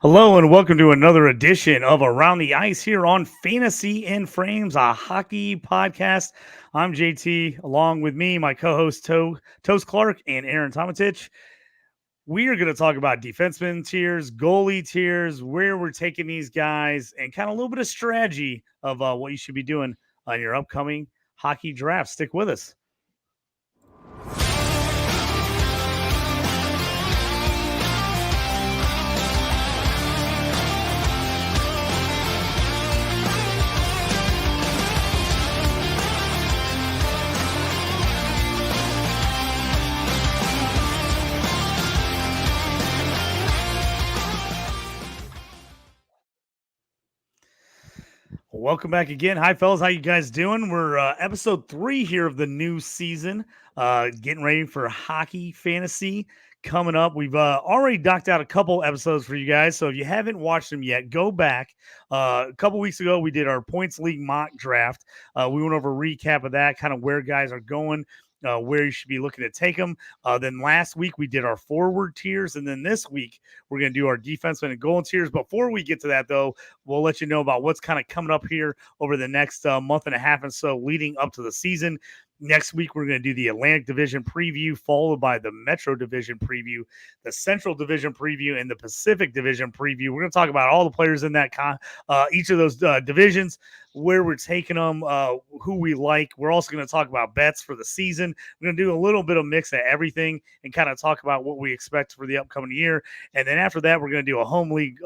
Hello and welcome to another edition of Around the Ice here on Fantasy in Frames, a hockey podcast. I'm JT, along with me, my co-host Toast Clark and Aaron Tomatich. We are going to talk about defenseman tiers, goalie tiers, where we're taking these guys, and kind of a little bit of strategy of what you should be doing on your upcoming hockey draft. Stick with us. Welcome back again. Hi, fellas. How you guys doing? We're episode 3 here of the new season, getting ready for hockey fantasy coming up. We've already knocked out a couple episodes for you guys, so if you haven't watched them yet, go back. A couple weeks ago, we did our points league mock draft. We went over a recap of that, kind of where guys are going. Where you should be looking to take them. Then last week we did our forward tiers, and then this week we're going to do our defenseman and goal tiers. Before we get to that, though, we'll let you know about what's kind of coming up here over the next month and a half and so leading up to the season. Next week, we're going to do the Atlantic Division preview, followed by the Metro Division preview, the Central Division preview, and the Pacific Division preview. We're going to talk about all the players in that each of those divisions, where we're taking them, who we like. We're also going to talk about bets for the season. We're going to do a little bit of mix of everything and kind of talk about what we expect for the upcoming year. And then after that, we're going to do a home league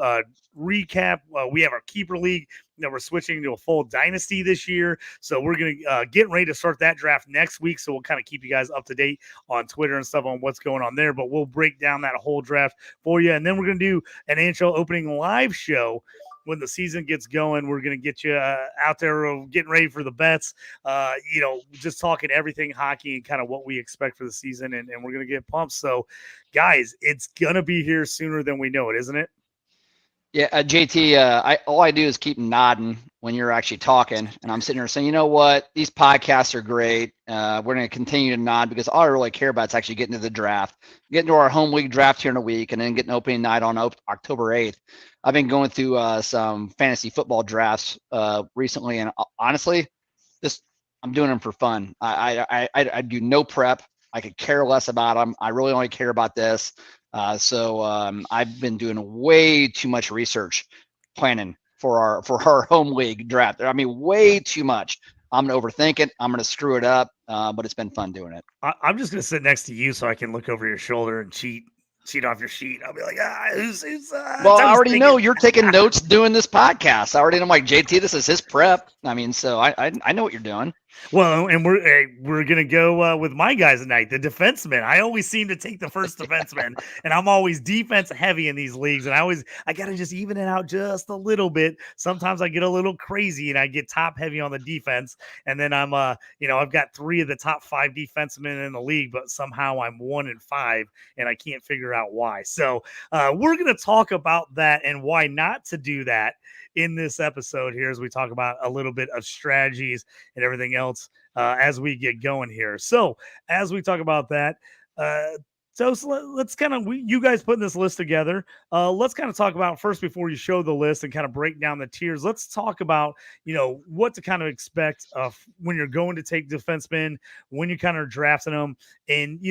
recap. We have our keeper league. We're switching to a full Dynasty this year. So we're going to get ready to start that draft next week. So we'll kind of keep you guys up to date on Twitter and stuff on what's going on there. But we'll break down that whole draft for you. And then we're going to do an NHL opening live show when the season gets going. We're going to get you out there getting ready for the bets, just talking everything hockey and kind of what we expect for the season. And we're going to get pumped. So, guys, it's going to be here sooner than we know it, isn't it? Yeah, JT, all I do is keep nodding when you're actually talking, and I'm sitting here saying, you know what, these podcasts are great. We're going to continue to nod because all I really care about is actually getting to the draft, getting to our home league draft here in a week, and then getting opening night on October 8th. I've been going through some fantasy football drafts recently, and honestly, I'm doing them for fun. I do no prep. I could care less about them. I really only care about this. So I've been doing way too much research planning for our home league draft. I mean, way too much. I'm going to overthink it. I'm going to screw it up, but it's been fun doing it. I'm just going to sit next to you so I can look over your shoulder and cheat off your sheet. I'll be like, who's well, I already know you're taking notes doing this podcast. I already know, I'm like, JT, this is his prep. I mean, so I know what you're doing. Well, and we're gonna go with my guys tonight, the defenseman. I always seem to take the first defenseman, and I'm always defense heavy in these leagues, and I gotta just even it out just a little bit. Sometimes I get a little crazy and I get top heavy on the defense, and then I'm I've got 3 of the top 5 defensemen in the league, but somehow I'm 1 in 5, and I can't figure out why. So we're gonna talk about that and why not to do that in this episode here as we talk about a little bit of strategies and everything else as we get going here. So as we talk about that, so let's kind of, you guys putting this list together. Let's kind of talk about first before you show the list and kind of break down the tiers. Let's talk about, what to kind of expect when you're going to take defensemen, when you're kind of drafting them, and,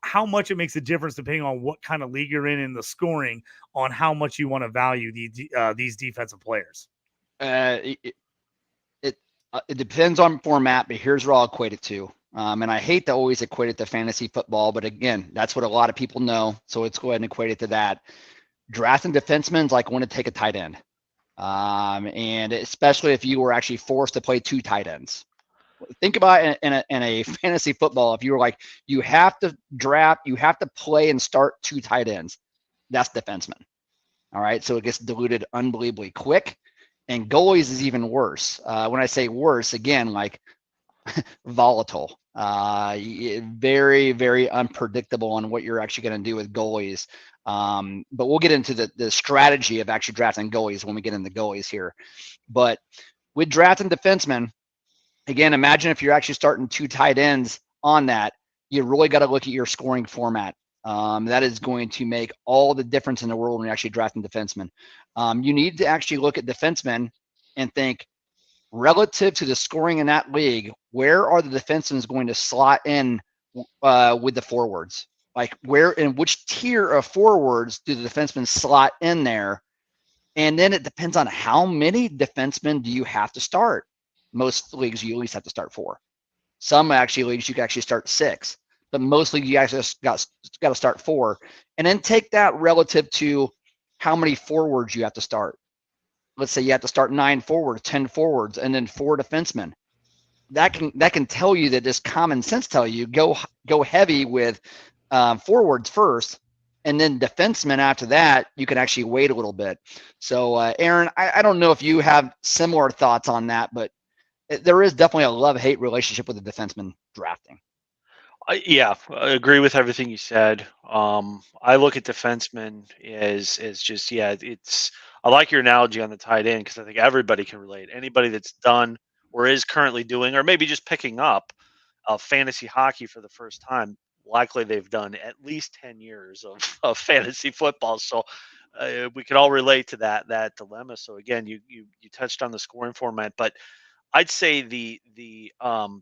how much it makes a difference depending on what kind of league you're in the scoring on how much you want to value these defensive players. It depends on format, but here's what I'll equate it to. And I hate to always equate it to fantasy football, but again, that's what a lot of people know. So let's go ahead and equate it to that. Drafting defensemen is like when to take a tight end. And especially if you were actually forced to play 2 tight ends. Think about it in a fantasy football. If you were like, you have to draft, you have to play and start 2 tight ends. That's defenseman. All right. So it gets diluted unbelievably quick. And goalies is even worse. When I say worse, again, like volatile, very, very unpredictable on what you're actually going to do with goalies. But we'll get into the strategy of actually drafting goalies when we get into goalies here. But with drafting defensemen, again, imagine if you're actually starting 2 tight ends on that, you really got to look at your scoring format. That is going to make all the difference in the world when you're actually drafting defensemen. You need to actually look at defensemen and think, relative to the scoring in that league, where are the defensemen going to slot in with the forwards? Like, where in which tier of forwards do the defensemen slot in there? And then it depends on how many defensemen do you have to start. Most leagues, you at least have to start 4. Some actually leagues, you can actually start 6. But most leagues, you actually got to start 4. And then take that relative to how many forwards you have to start. Let's say you have to start 9 forwards, 10 forwards, and then 4 defensemen. That can tell you that this common sense tell you go heavy with forwards first, and then defensemen after that. You can actually wait a little bit. So Aaron, I don't know if you have similar thoughts on that, but there is definitely a love-hate relationship with the defenseman drafting. Yeah, I agree with everything you said. I look at defensemen as just, it's. I like your analogy on the tight end because I think everybody can relate. Anybody that's done or is currently doing, or maybe just picking up fantasy hockey for the first time, likely they've done at least 10 years of fantasy football. So we could all relate to that dilemma. So again, you touched on the scoring format, but I'd say the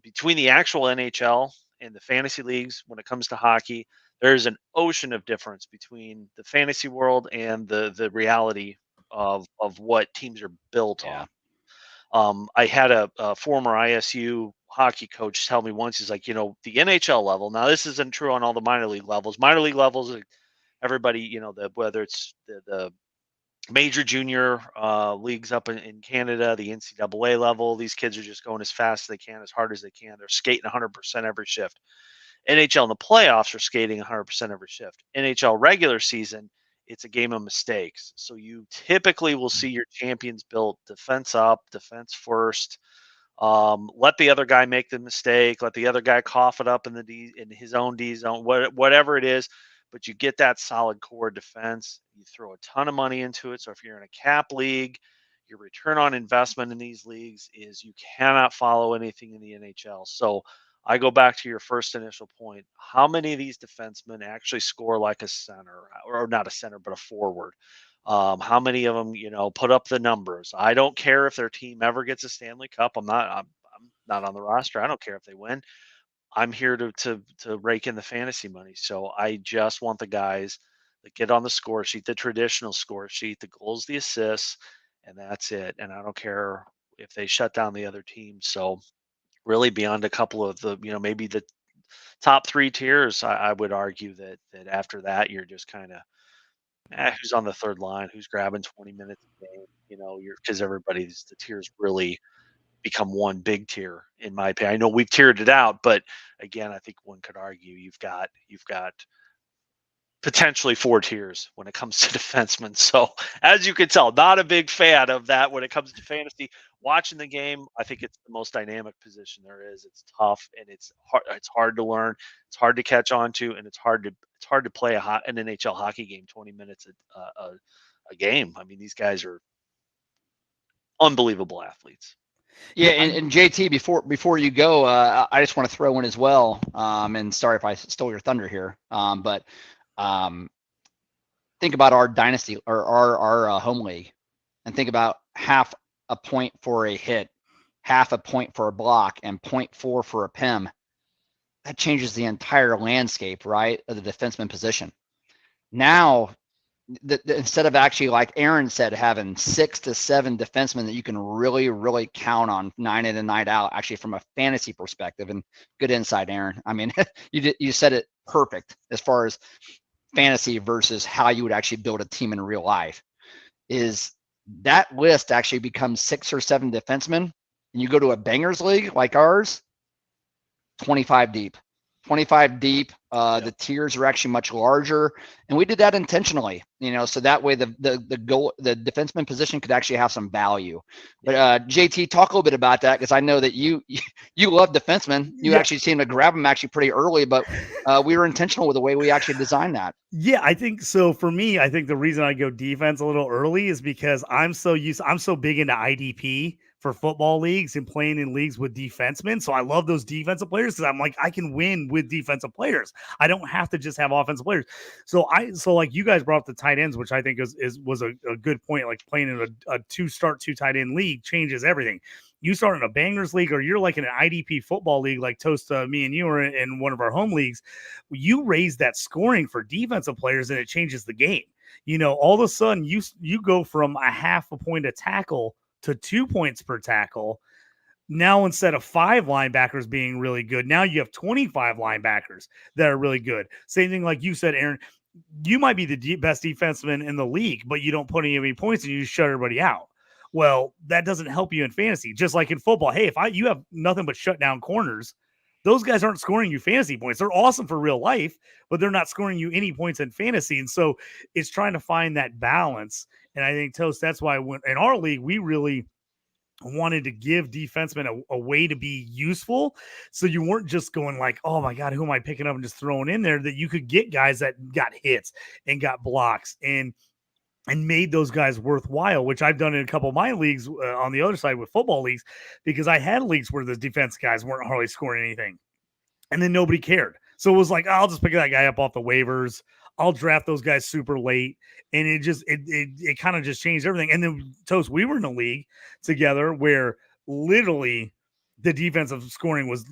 between the actual NHL and the fantasy leagues when it comes to hockey, there's an ocean of difference between the fantasy world and the reality of what teams are built on. I had a former ISU hockey coach tell me once, he's like, the NHL level. Now this isn't true on all the minor league levels. Minor league levels, everybody, whether it's the major junior leagues up in Canada, the NCAA level, these kids are just going as fast as they can, as hard as they can. They're skating 100% every shift. NHL in the playoffs are skating 100% every shift. NHL regular season, it's a game of mistakes. So you typically will see your champions built defense up, defense first. Let the other guy make the mistake. Let the other guy cough it up in his own D zone, whatever it is. But you get that solid core defense. You throw a ton of money into it. So if you're in a cap league, your return on investment in these leagues is you cannot follow anything in the NHL. So I go back to your first initial point. How many of these defensemen actually score like a center, or not a center, but a forward? How many of them, put up the numbers? I don't care if their team ever gets a Stanley Cup. I'm not on the roster. I don't care if they win. I'm here to rake in the fantasy money. So I just want the guys that get on the score sheet, the traditional score sheet, the goals, the assists, and that's it. And I don't care if they shut down the other team. So really beyond a couple of the, maybe the top 3 tiers, I would argue that after that, you're just kind of, who's on the third line, who's grabbing 20 minutes a game, because the tiers really become one big tier, in my opinion. I know we've tiered it out, but again, I think one could argue you've got potentially 4 tiers when it comes to defensemen. So as you can tell, not a big fan of that when it comes to fantasy. Watching the game, I think it's the most dynamic position there is. It's tough and it's hard to learn. It's hard to catch on to, and it's hard to play an NHL hockey game 20 minutes a game. I mean, these guys are unbelievable athletes. Yeah, and JT, before you go, I just want to throw in as well. And sorry if I stole your thunder here, but think about our dynasty or our home league, and think about half a point for a hit, half a point for a block, and 0.4 for a PIM. That changes the entire landscape, right, of the defenseman position. Now, instead of actually, like Aaron said, having 6 to 7 defensemen that you can really, really count on night in and night out, actually from a fantasy perspective, and good insight, Aaron. I mean, you said it perfect as far as fantasy versus how you would actually build a team in real life. Is that list actually becomes 6 or 7 defensemen, and you go to a bangers league like ours, 25 deep. 25 deep. The tiers are actually much larger, and we did that intentionally, so that way the defenseman position could actually have some value. But JT, talk a little bit about that, because I know that you love defensemen. You actually seem to grab them actually pretty early, but we were intentional with the way we actually designed that. Yeah, I think so. For me, I think the reason I go defense a little early is because I'm so big into IDP for football leagues and playing in leagues with defensemen. So I love those defensive players because I'm like, I can win with defensive players. I don't have to just have offensive players. So like you guys brought up the tight ends, which I think was a good point. Like playing in a 2-start 2 tight end league changes everything. You start in a bangers league, or you're like in an IDP football league, like me and you are in one of our home leagues. You raise that scoring for defensive players, and it changes the game. All of a sudden you go from a half a point a tackle to 2 points per tackle. Now, instead of 5 linebackers being really good, now you have 25 linebackers that are really good. Same thing like you said, Aaron. You might be the best defenseman in the league, but you don't put any points and you just shut everybody out. Well, that doesn't help you in fantasy. Just like in football, hey, you have nothing but shut down corners, those guys aren't scoring you fantasy points. They're awesome for real life, but they're not scoring you any points in fantasy. And so it's trying to find that balance. And I think, Toast, that's why in our league, we really wanted to give defensemen a way to be useful. So you weren't just going like, oh my God, who am I picking up and just throwing in there, that you could get guys that got hits and got blocks and made those guys worthwhile, which I've done in a couple of my leagues on the other side with football leagues, because I had leagues where the defense guys weren't hardly scoring anything. And then nobody cared. So it was like, I'll just pick that guy up off the waivers. I'll draft those guys super late. And it kind of just changed everything. And then, Toast, we were in a league together where literally the defensive scoring was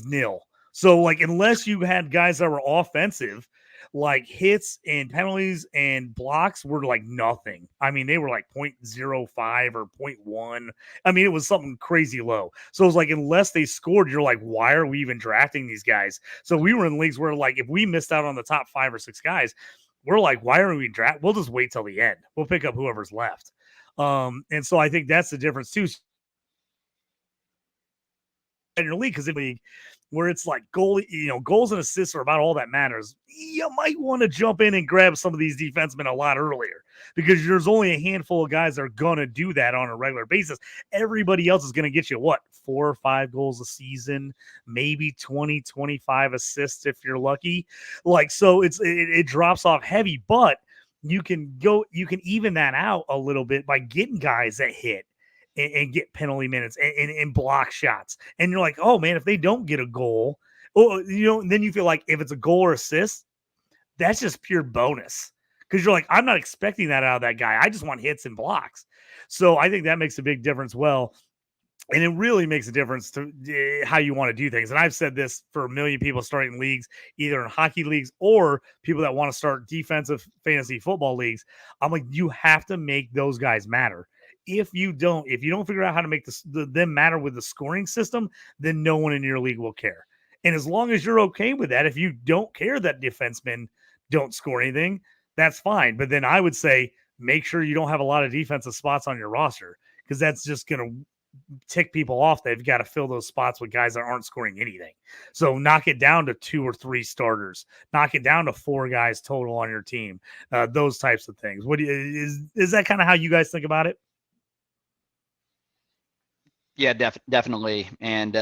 nil. So like, unless you had guys that were offensive, like hits and penalties and blocks were like nothing. I mean, they were like 0.05 or 0.1. I mean, it was something crazy low. So it was like, unless they scored, you're like, why are we even drafting these guys? So we were in leagues where like, if we missed out on the top 5 or 6 guys, we're like, why are we draft? We'll just wait till the end. We'll pick up whoever's left. And so I think that's the difference too. In your league, because in league where it's like goals and assists are about all that matters, you might want to jump in and grab some of these defensemen a lot earlier, because there's only a handful of guys that are going to do that on a regular basis. Everybody else is going to get you 4 or 5 goals a season, maybe 20, 25 assists if you're lucky. Like, so it drops off heavy, but you can even that out a little bit by getting guys that hit and get penalty minutes and block shots. And you're like, oh man, if they don't get a goal, then you feel like if it's a goal or assist, that's just pure bonus. Because you're like, I'm not expecting that out of that guy. I just want hits and blocks. So I think that makes a big difference. Well, and it really makes a difference to how you want to do things. And I've said this for a million people starting leagues, either in hockey leagues or people that want to start defensive fantasy football leagues. I'm like, you have to make those guys matter. If you don't figure out how to make them matter with the scoring system, then no one in your league will care. And as long as you're okay with that, if you don't care that defensemen don't score anything, that's fine. But then I would say make sure you don't have a lot of defensive spots on your roster, because that's just going to tick people off. They've got to fill those spots with guys that aren't scoring anything. So knock it down to 2 or 3 starters, knock it down to 4 guys total on your team. Those types of things. Is that kind of how you guys think about it? Yeah, definitely. And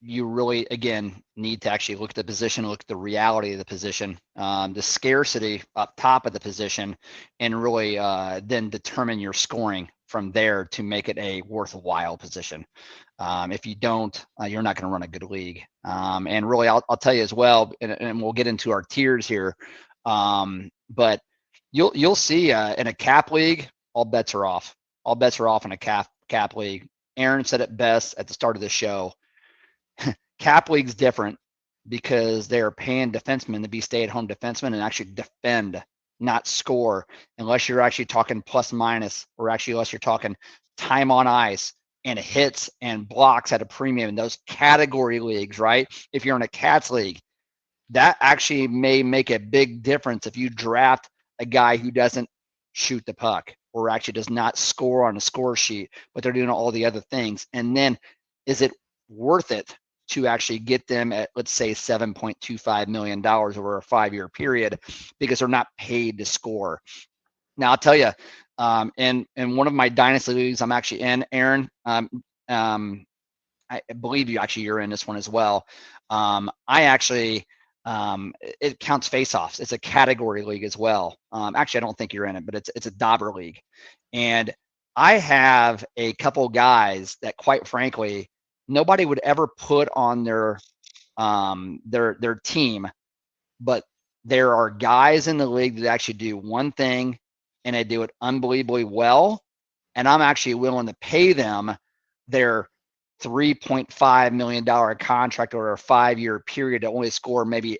you really, again, need to actually look at the position, look at the reality of the position, the scarcity up top of the position, and really then determine your scoring from there to make it a worthwhile position. If you don't, you're not going to run a good league. And really, I'll tell you as well, and we'll get into our tiers here, but you'll see in a cap league, all bets are off. All bets are off in a cap league. Aaron said it best at the start of the show. Cap league's different because they're paying defensemen to be stay-at-home defensemen and actually defend, not score, unless you're actually talking plus minus, or actually unless you're talking time on ice and hits and blocks at a premium in those category leagues, right? If you're in a Cats league, that actually may make a big difference if you draft a guy who doesn't shoot the puck or actually does not score on a score sheet, but they're doing all the other things. And then is it worth it to actually get them at, let's say, $7.25 million over a 5-year period, because they're not paid to score? Now, I'll tell you, in one of my dynasty leagues I'm actually in, Aaron, I believe you're in this one as well. I actually, it counts face-offs. It's a category league as well. Actually, I don't think you're in it, but it's a dauber league. And I have a couple guys that, quite frankly, nobody would ever put on their team, but there are guys in the league that actually do one thing and they do it unbelievably well. And I'm actually willing to pay them their $3.5 million contract over a 5-year period to only score maybe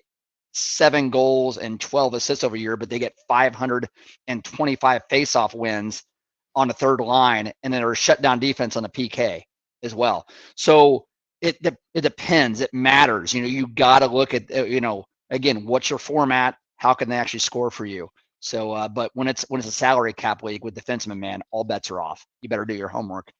7 goals and 12 assists over a year, but they get 525 faceoff wins on the third line, and then a shutdown defense on the PK as well. So it depends. It matters. You got to look at, again, what's your format? How can they actually score for you? So, but when it's a salary cap league with defenseman, man, all bets are off. You better do your homework.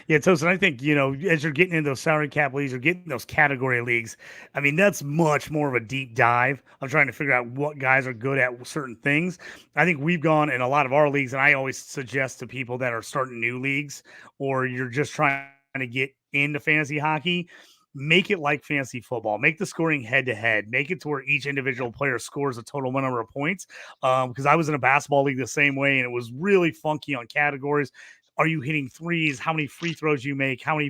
Yeah, Tosin, I think, as you're getting into those salary cap leagues or getting those category leagues, I mean, that's much more of a deep dive of trying to figure out what guys are good at certain things. I think we've gone in a lot of our leagues, and I always suggest to people that are starting new leagues or you're just trying to get into fantasy hockey, make it like fantasy football. Make the scoring head to head. Make it to where each individual player scores a total number of points. Because I was in a basketball league the same way, and it was really funky on categories. Are you hitting threes? How many free throws you make? How many,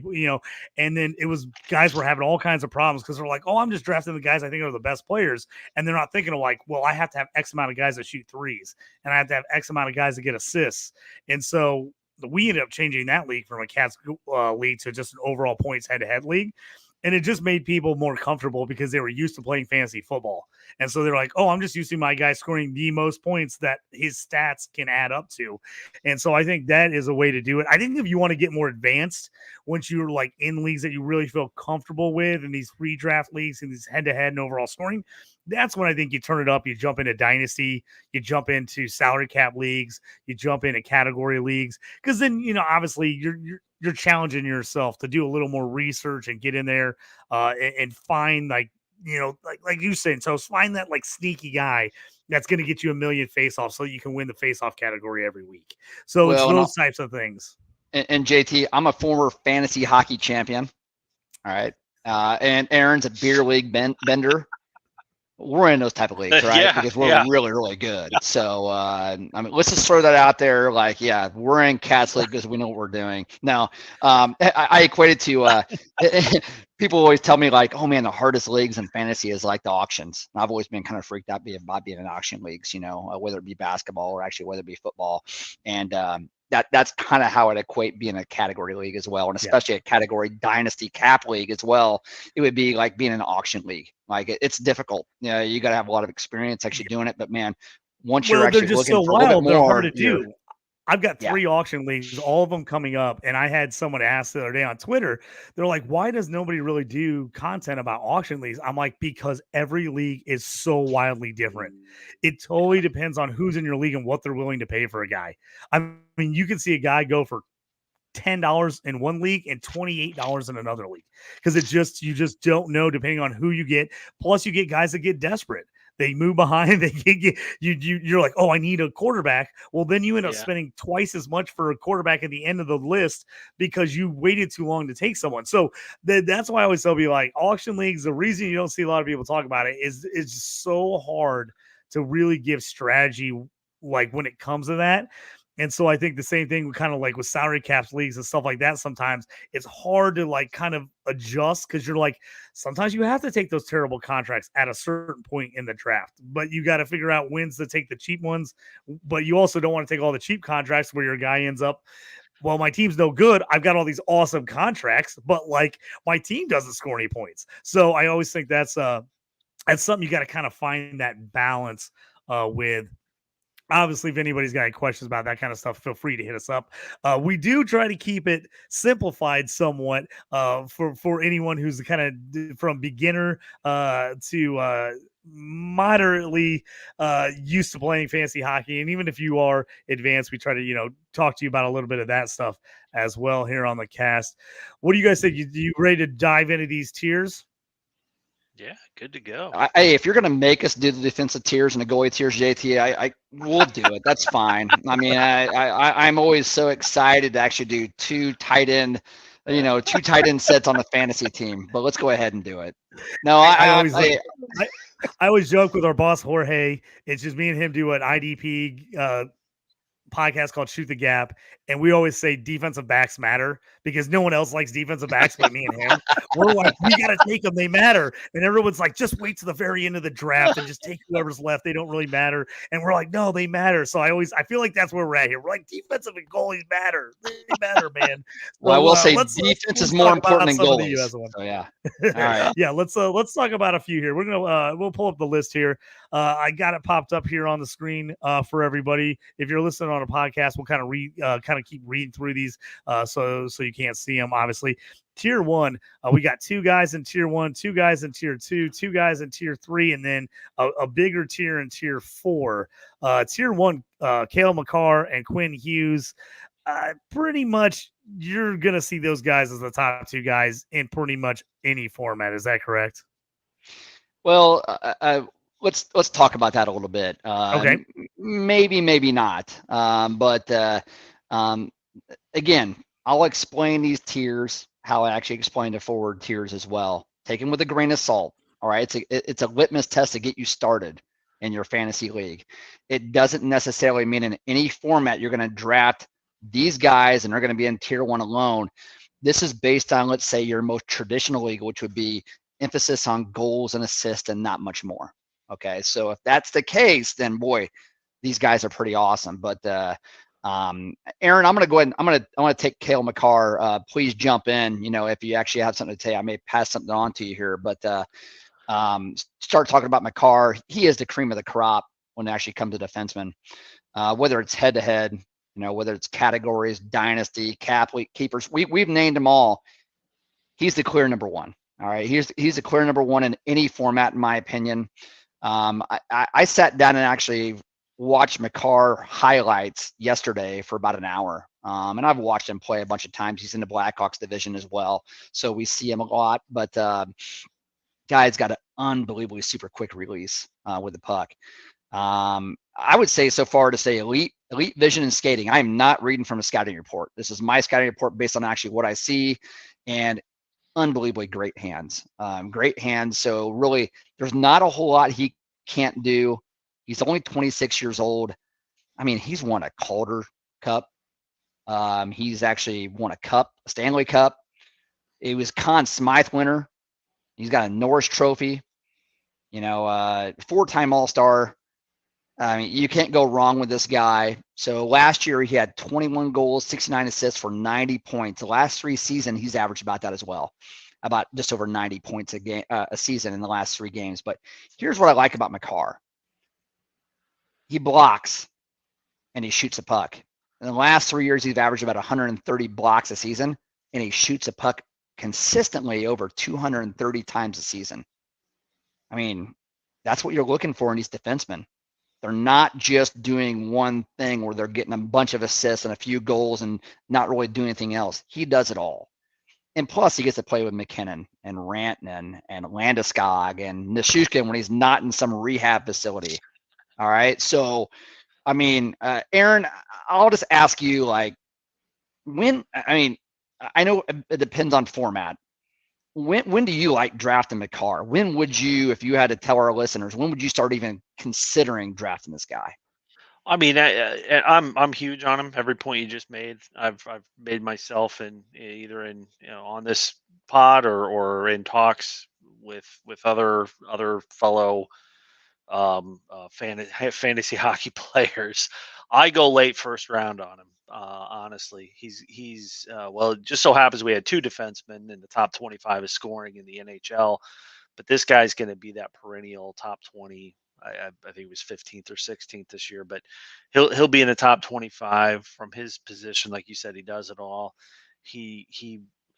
and then it was guys were having all kinds of problems because they're like, oh, I'm just drafting the guys I think are the best players. And they're not thinking of like, well, I have to have X amount of guys that shoot threes and I have to have X amount of guys that get assists. And so we ended up changing that league from a cats league to just an overall points head-to-head league. And it just made people more comfortable because they were used to playing fantasy football. And so they're like, oh, I'm just using my guy scoring the most points that his stats can add up to. And so I think that is a way to do it. I think if you want to get more advanced, once you're like in leagues that you really feel comfortable with, and these redraft leagues and these head-to-head and overall scoring, that's when I think you turn it up. You jump into Dynasty, you jump into salary cap leagues, you jump into category leagues. Because then, obviously you're challenging yourself to do a little more research and get in there and find like you said, so find that like sneaky guy that's going to get you a million face-offs so you can win the face-off category every week. So it's those types of things. And JT, I'm a former fantasy hockey champion. All right. And Aaron's a beer league bender. We're in those type of leagues, right? Because we're really, really good. So, let's just throw that out there. Like, yeah, we're in Cats League because we know what we're doing. Now, I equate it to people always tell me like, oh man, the hardest leagues in fantasy is like the auctions. And I've always been kind of freaked out about being in auction leagues, whether it be basketball or actually whether it be football. And that's kind of how I'd equate being a category league as well, and especially a category dynasty cap league as well. It would be like being in an auction league. Like it's difficult. You got to have a lot of experience actually doing it. But man, once you're actually looking for a little bit more, hard to do. I've got 3 auction leagues, all of them coming up, and I had someone ask the other day on Twitter. They're like, "Why does nobody really do content about auction leagues?" I'm like, because every league is so wildly different. It totally depends on who's in your league and what they're willing to pay for a guy. I mean, you can see a guy go for $10 in one league and $28 in another league because you just don't know depending on who you get. Plus, you get guys that get desperate. They move behind. They get you're like, oh, I need a quarterback. Well, then you end up spending twice as much for a quarterback at the end of the list because you waited too long to take someone. So that's why I always tell people like auction leagues. The reason you don't see a lot of people talk about it is it's so hard to really give strategy like when it comes to that. And so I think the same thing kind of like with salary caps leagues and stuff like that. Sometimes it's hard to like kind of adjust because you're like, sometimes you have to take those terrible contracts at a certain point in the draft, but you got to figure out when's to take the cheap ones. But you also don't want to take all the cheap contracts where your guy ends up, well, my team's no good. I've got all these awesome contracts, but like my team doesn't score any points. So I always think that's something you got to kind of find that balance with. Obviously, if anybody's got any questions about that kind of stuff, feel free to hit us up. We do try to keep it simplified somewhat for anyone who's kind of from beginner to moderately used to playing fantasy hockey. And even if you are advanced, we try to, talk to you about a little bit of that stuff as well here on the cast. What do you guys think? You ready to dive into these tiers? Yeah, good to go. Hey, if you're going to make us do the defensive tiers and the goalie tiers, JT, we'll do it. That's fine. I mean, I'm always so excited to actually do 2 tight end sets on the fantasy team. But let's go ahead and do it. No, I always joke with our boss Jorge. It's just me and him do an IDP podcast called Shoot the Gap, and we always say defensive backs matter because no one else likes defensive backs but me and him. We're like, we got to take them. They matter. And everyone's like, just wait to the very end of the draft and just take whoever's left. They don't really matter. And we're like, no, they matter. So I feel like that's where we're at here. We're like, defensive and goalies matter. They matter, man. Well, I So, will say let's defense is talk more about important than some of the goalies. US ones. So yeah. All right. Yeah, let's talk about a few here. We're gonna we'll pull up the list here. I got it popped up here on the screen for everybody. If you're listening on a podcast, we'll kind of keep reading through these so you can't see them. Obviously, tier 1, we got 2 guys in tier 1, 2 guys in tier 2, 2 guys in tier 3, and then a bigger tier in tier 4. Tier 1, Cale Makar and Quinn Hughes. Pretty much you're gonna see those guys as the top 2 guys in pretty much any format. Is that correct? Well, let's talk about that a little bit. Okay. Maybe not. But again, I'll explain these tiers, how I actually explain the forward tiers as well. Take them with a grain of salt. All right. It's a litmus test to get you started in your fantasy league. It doesn't necessarily mean in any format you're going to draft these guys and they're going to be in tier 1 alone. This is based on, let's say, your most traditional league, which would be emphasis on goals and assists and not much more. Okay. So if that's the case, then boy, these guys are pretty awesome. But Aaron, I'm going to go ahead and I'm going to take Cale Makar. Please jump in. If you actually have something to say, I may pass something on to you here, but start talking about Makar. He is the cream of the crop when it actually comes to defensemen, whether it's head to head, whether it's categories, dynasty, cap, keepers, we've named them all. He's the clear number 1. All right. He's the clear number 1 in any format, in my opinion. I sat down and actually watched Makar highlights yesterday for about an hour. And I've watched him play a bunch of times. He's in the Blackhawks division as well. So we see him a lot, but guy's got an unbelievably super quick release with the puck. I would say so far to say elite vision and skating. I am not reading from a scouting report. This is my scouting report based on actually what I see, and unbelievably great hands. Great hands. So really, there's not a whole lot he can't do. He's only 26 years old. I mean, he's won a Calder Cup. He's actually won a cup, a Stanley Cup. It was Conn Smythe winner. He's got a Norris Trophy. 4-time All-Star. I mean, you can't go wrong with this guy. So last year he had 21 goals, 69 assists for 90 points. The last 3 seasons he's averaged about that as well, about just over 90 points a season in the last 3 games. But here's what I like about Makar. He blocks and he shoots a puck. In the last 3 years, he's averaged about 130 blocks a season, and he shoots a puck consistently over 230 times a season. I mean, that's what you're looking for in these defensemen. They're not just doing one thing where they're getting a bunch of assists and a few goals and not really doing anything else. He does it all. And plus, he gets to play with McKinnon and Rantanen and Landeskog and Nichushkin when he's not in some rehab facility. All right. So, I mean, Aaron, I'll just ask you, like, I know it depends on format. When do you like drafting Makar? When would you, if you had to tell our listeners, when would you start even considering drafting this guy? I mean, I'm huge on him. Every point you just made, I've made myself in either in on this pod or in talks with other fellow fantasy hockey players. I go late first round on him. Honestly, he's well, it just so happens we had 2 defensemen in the top 25 of scoring in the NHL, but this guy's going to be that perennial top 20. I think it was 15th or 16th this year, but he'll be in the top 25 from his position. Like you said, he does it all.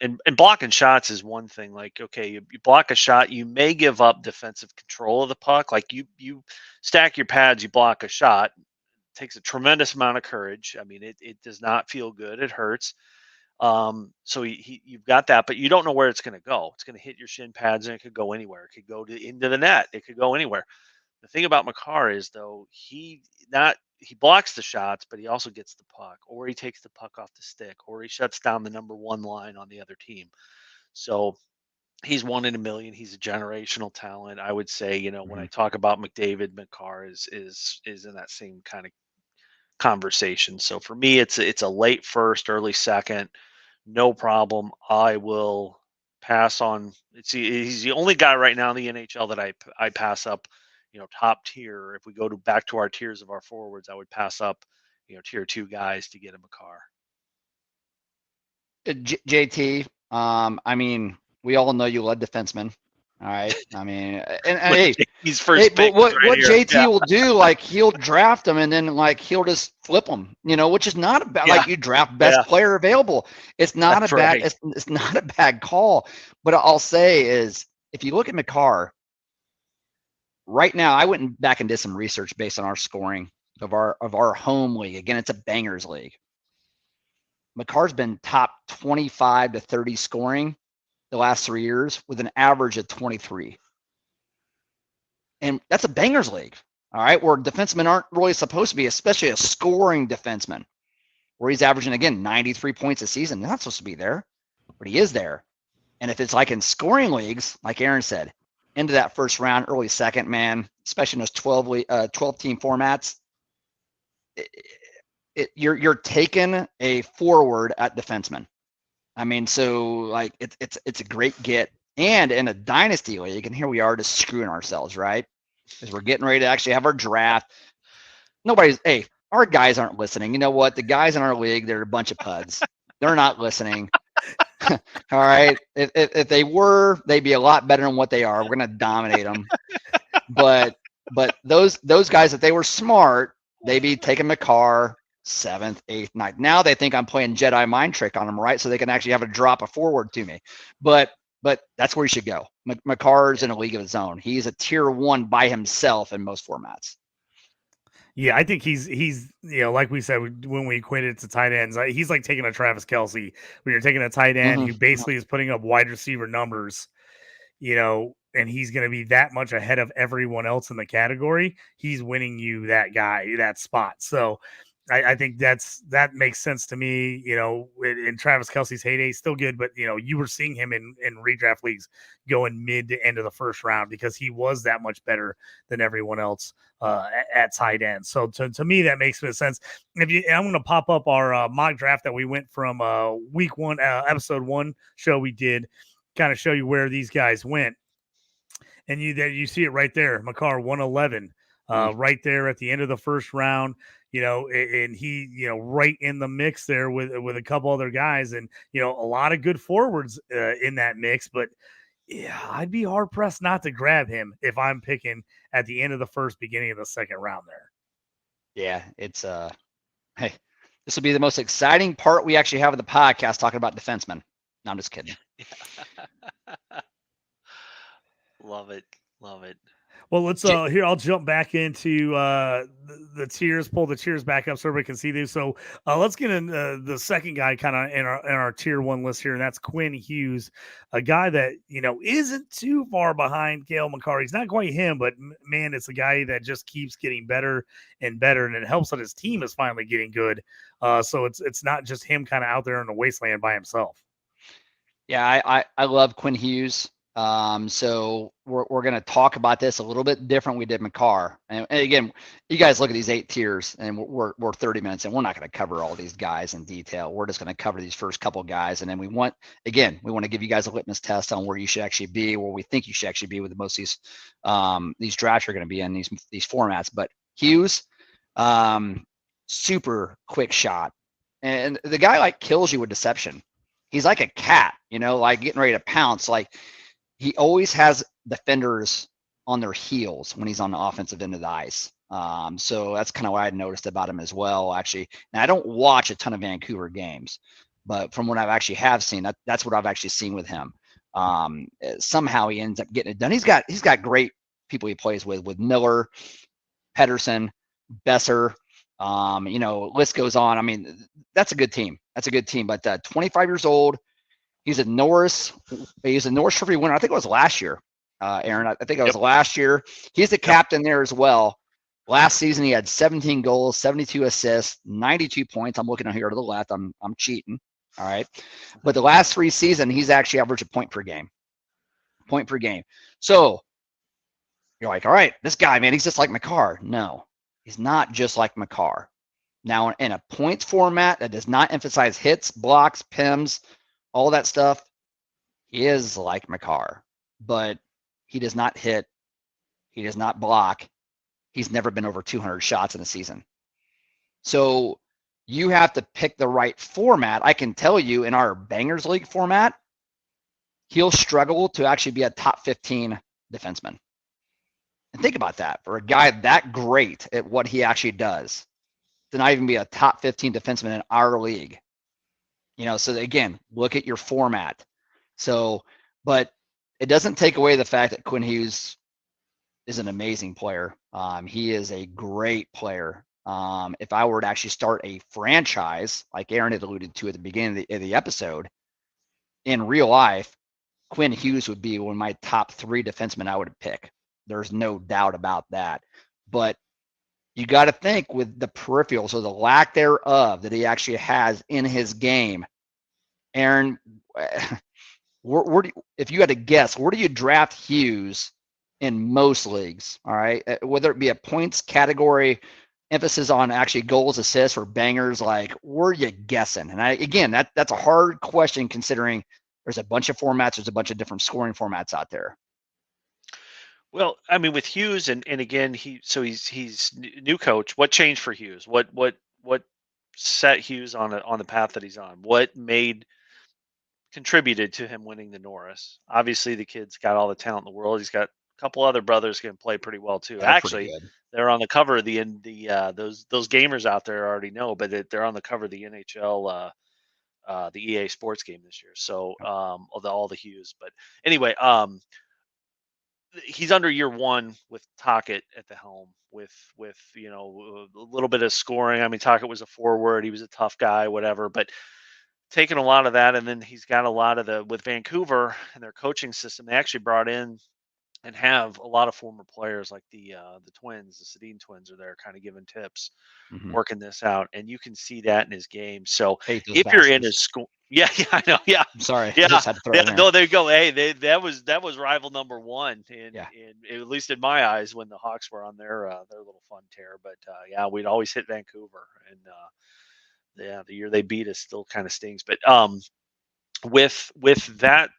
And blocking shots is one thing. Like, okay, you block a shot, you may give up defensive control of the puck. Like you stack your pads, you block a shot. It takes a tremendous amount of courage. I mean, it does not feel good. It hurts. So you've got that, but you don't know where it's going to go. It's going to hit your shin pads, and it could go anywhere. It could go into the net. It could go anywhere. The thing about Makar is, though, he blocks the shots, but he also gets the puck, or he takes the puck off the stick, or he shuts down the number 1 line on the other team. So he's 1 in a million. He's a generational talent. I would say, when I talk about McDavid, Makar is in that same kind of conversation. So for me, it's a late first, early second, no problem. I will pass on. He's the only guy right now in the NHL that I pass up, top tier. If we go back to our tiers of our forwards, I would pass up, tier 2 guys to get him a car. JT, I mean, we all know you led defenseman. All right. I mean, and hey, he's first pick. What right JT will do, like he'll draft them and then like he'll just flip them, which is not a bad, like you draft best player available. It's not a bad, it's not a bad call. But I'll say is, if you look at McCarr right now, I went back and did some research based on our scoring of our home league. Again, it's a bangers league. McCarr's been top 25 to 30 scoring the last 3 years with an average of 23. And that's a bangers league, all right, where defensemen aren't really supposed to be, especially a scoring defenseman, where he's averaging, again, 93 points a season. They're not supposed to be there, but he is there. And if it's like in scoring leagues, like Aaron said, into that first round, early second, man, especially in those 12-team formats, you're taking a forward at defenseman. I mean, so like it's a great get. And in a dynasty league, and here we are just screwing ourselves, right? Because we're getting ready to actually have our draft. Our guys aren't listening. You know what? The guys in our league, they're a bunch of puds. They're not listening. All right. If they were, they'd be a lot better than what they are. We're going to dominate them. But those guys, if they were smart, they'd be taking McCarr 7th, 8th, 9th. Now they think I'm playing Jedi mind trick on them, right? So they can actually have a drop a forward to me. But that's where you should go. McCarr's in a league of his own. He's a tier 1 by himself in most formats. Yeah, I think he's like we said when we equated it to tight ends, he's like taking a Travis Kelce when you're taking a tight end who basically is putting up wide receiver numbers, and he's going to be that much ahead of everyone else in the category. He's winning you that spot. So I think that makes sense to me. In Travis Kelce's heyday, still good, but you were seeing him in redraft leagues going mid to end of the first round because he was that much better than everyone else at tight end. So to me, that makes sense. I'm going to pop up our mock draft that we went from week 1, episode 1 show we did, kind of show you where these guys went, and you see it right there, McCarr 111, right there at the end of the first round. And he, right in the mix there with a couple other guys, and a lot of good forwards in that mix. But yeah, I'd be hard pressed not to grab him if I'm picking at the end of the first, beginning of the second round there. Yeah, it's hey, this will be the most exciting part we actually have of the podcast, talking about defensemen. No, I'm just kidding. Love it. Well, let's here. I'll jump back into the tiers. Pull the tiers back up so everybody can see these. So let's get in the second guy, kind of in our tier 1 list here, and that's Quinn Hughes, a guy that isn't too far behind Cale Makar. He's not quite him, but man, it's a guy that just keeps getting better and better, and it helps that his team is finally getting good. So it's not just him kind of out there in the wasteland by himself. Yeah, I love Quinn Hughes. So we're going to talk about this a little bit different. We did McCarr, and again, you guys look at these 8 tiers, and we're 30 minutes, and we're not going to cover all these guys in detail. We're just going to cover these first couple guys, and then we want to give you guys a litmus test on where you should actually be, where we think you should actually be with most of these drafts are going to be in these formats. But Hughes, super quick shot, and the guy like kills you with deception. He's like a cat, like getting ready to pounce. Like, he always has defenders on their heels when he's on the offensive end of the ice. So that's kind of what I noticed about him as well, actually. And I don't watch a ton of Vancouver games, but from what I've actually have seen, that's what I've actually seen with him. Somehow he ends up getting it done. He's got great people he plays with Miller, Pedersen, Besser. List goes on. I mean, that's a good team. But 25 years old. He's a Norris Trophy winner. I think it was last year, Aaron. I think it was last year. He's the captain there as well. Last season, he had 17 goals, 72 assists, 92 points. I'm looking here to the left. I'm cheating. All right. But the last 3 seasons, he's actually averaged a point per game. So you're like, all right, this guy, man, he's just like McCarr. No, he's not just like McCarr. Now, in a points format that does not emphasize hits, blocks, PIMs, all that stuff, he is like Makar, but he does not hit. He does not block. He's never been over 200 shots in a season. So you have to pick the right format. I can tell you in our Bangers League format, he'll struggle to actually be a top 15 defenseman. And think about that. For a guy that great at what he actually does, to not even be a top 15 defenseman in our league. So again, look at your format. So, but it doesn't take away the fact that Quinn Hughes is an amazing player. He is a great player. If I were to actually start a franchise, like Aaron had alluded to at the beginning of the episode, in real life, Quinn Hughes would be one of my top 3 defensemen I would pick. There's no doubt about that. But you got to think with the peripherals or the lack thereof that he actually has in his game. Aaron, if you had to guess, where do you draft Hughes in most leagues? All right, whether it be a points category, emphasis on actually goals, assists, or bangers, like where are you guessing? And that's a hard question considering there's a bunch of formats, there's a bunch of different scoring formats out there. Well, I mean, with Hughes, and again, he's new coach. What changed for Hughes? What set Hughes on the path that he's on? What contributed to him winning the Norris? Obviously, the kid's got all the talent in the world. He's got a couple other brothers who can play pretty well too. Actually, they're on the cover of those gamers out there already know, but they're on the cover of the NHL, the EA Sports game this year. So all the Hughes. But anyway, he's under year 1 with Tocchet at the helm, with a little bit of scoring. I mean, Tocchet was a forward. He was a tough guy, whatever, but taking a lot of that. And then he's got a lot of with Vancouver and their coaching system, they actually brought in and have a lot of former players like the twins, the Sedin twins are there kind of giving tips, working this out. And you can see that in his game. So if you're in his school, yeah, I know. Yeah. I'm sorry. Yeah. No, there you go. Hey, that was rival number 1. And at least in my eyes, when the Hawks were on their little fun tear, but we'd always hit Vancouver, and the year they beat us still kind of stings. But with that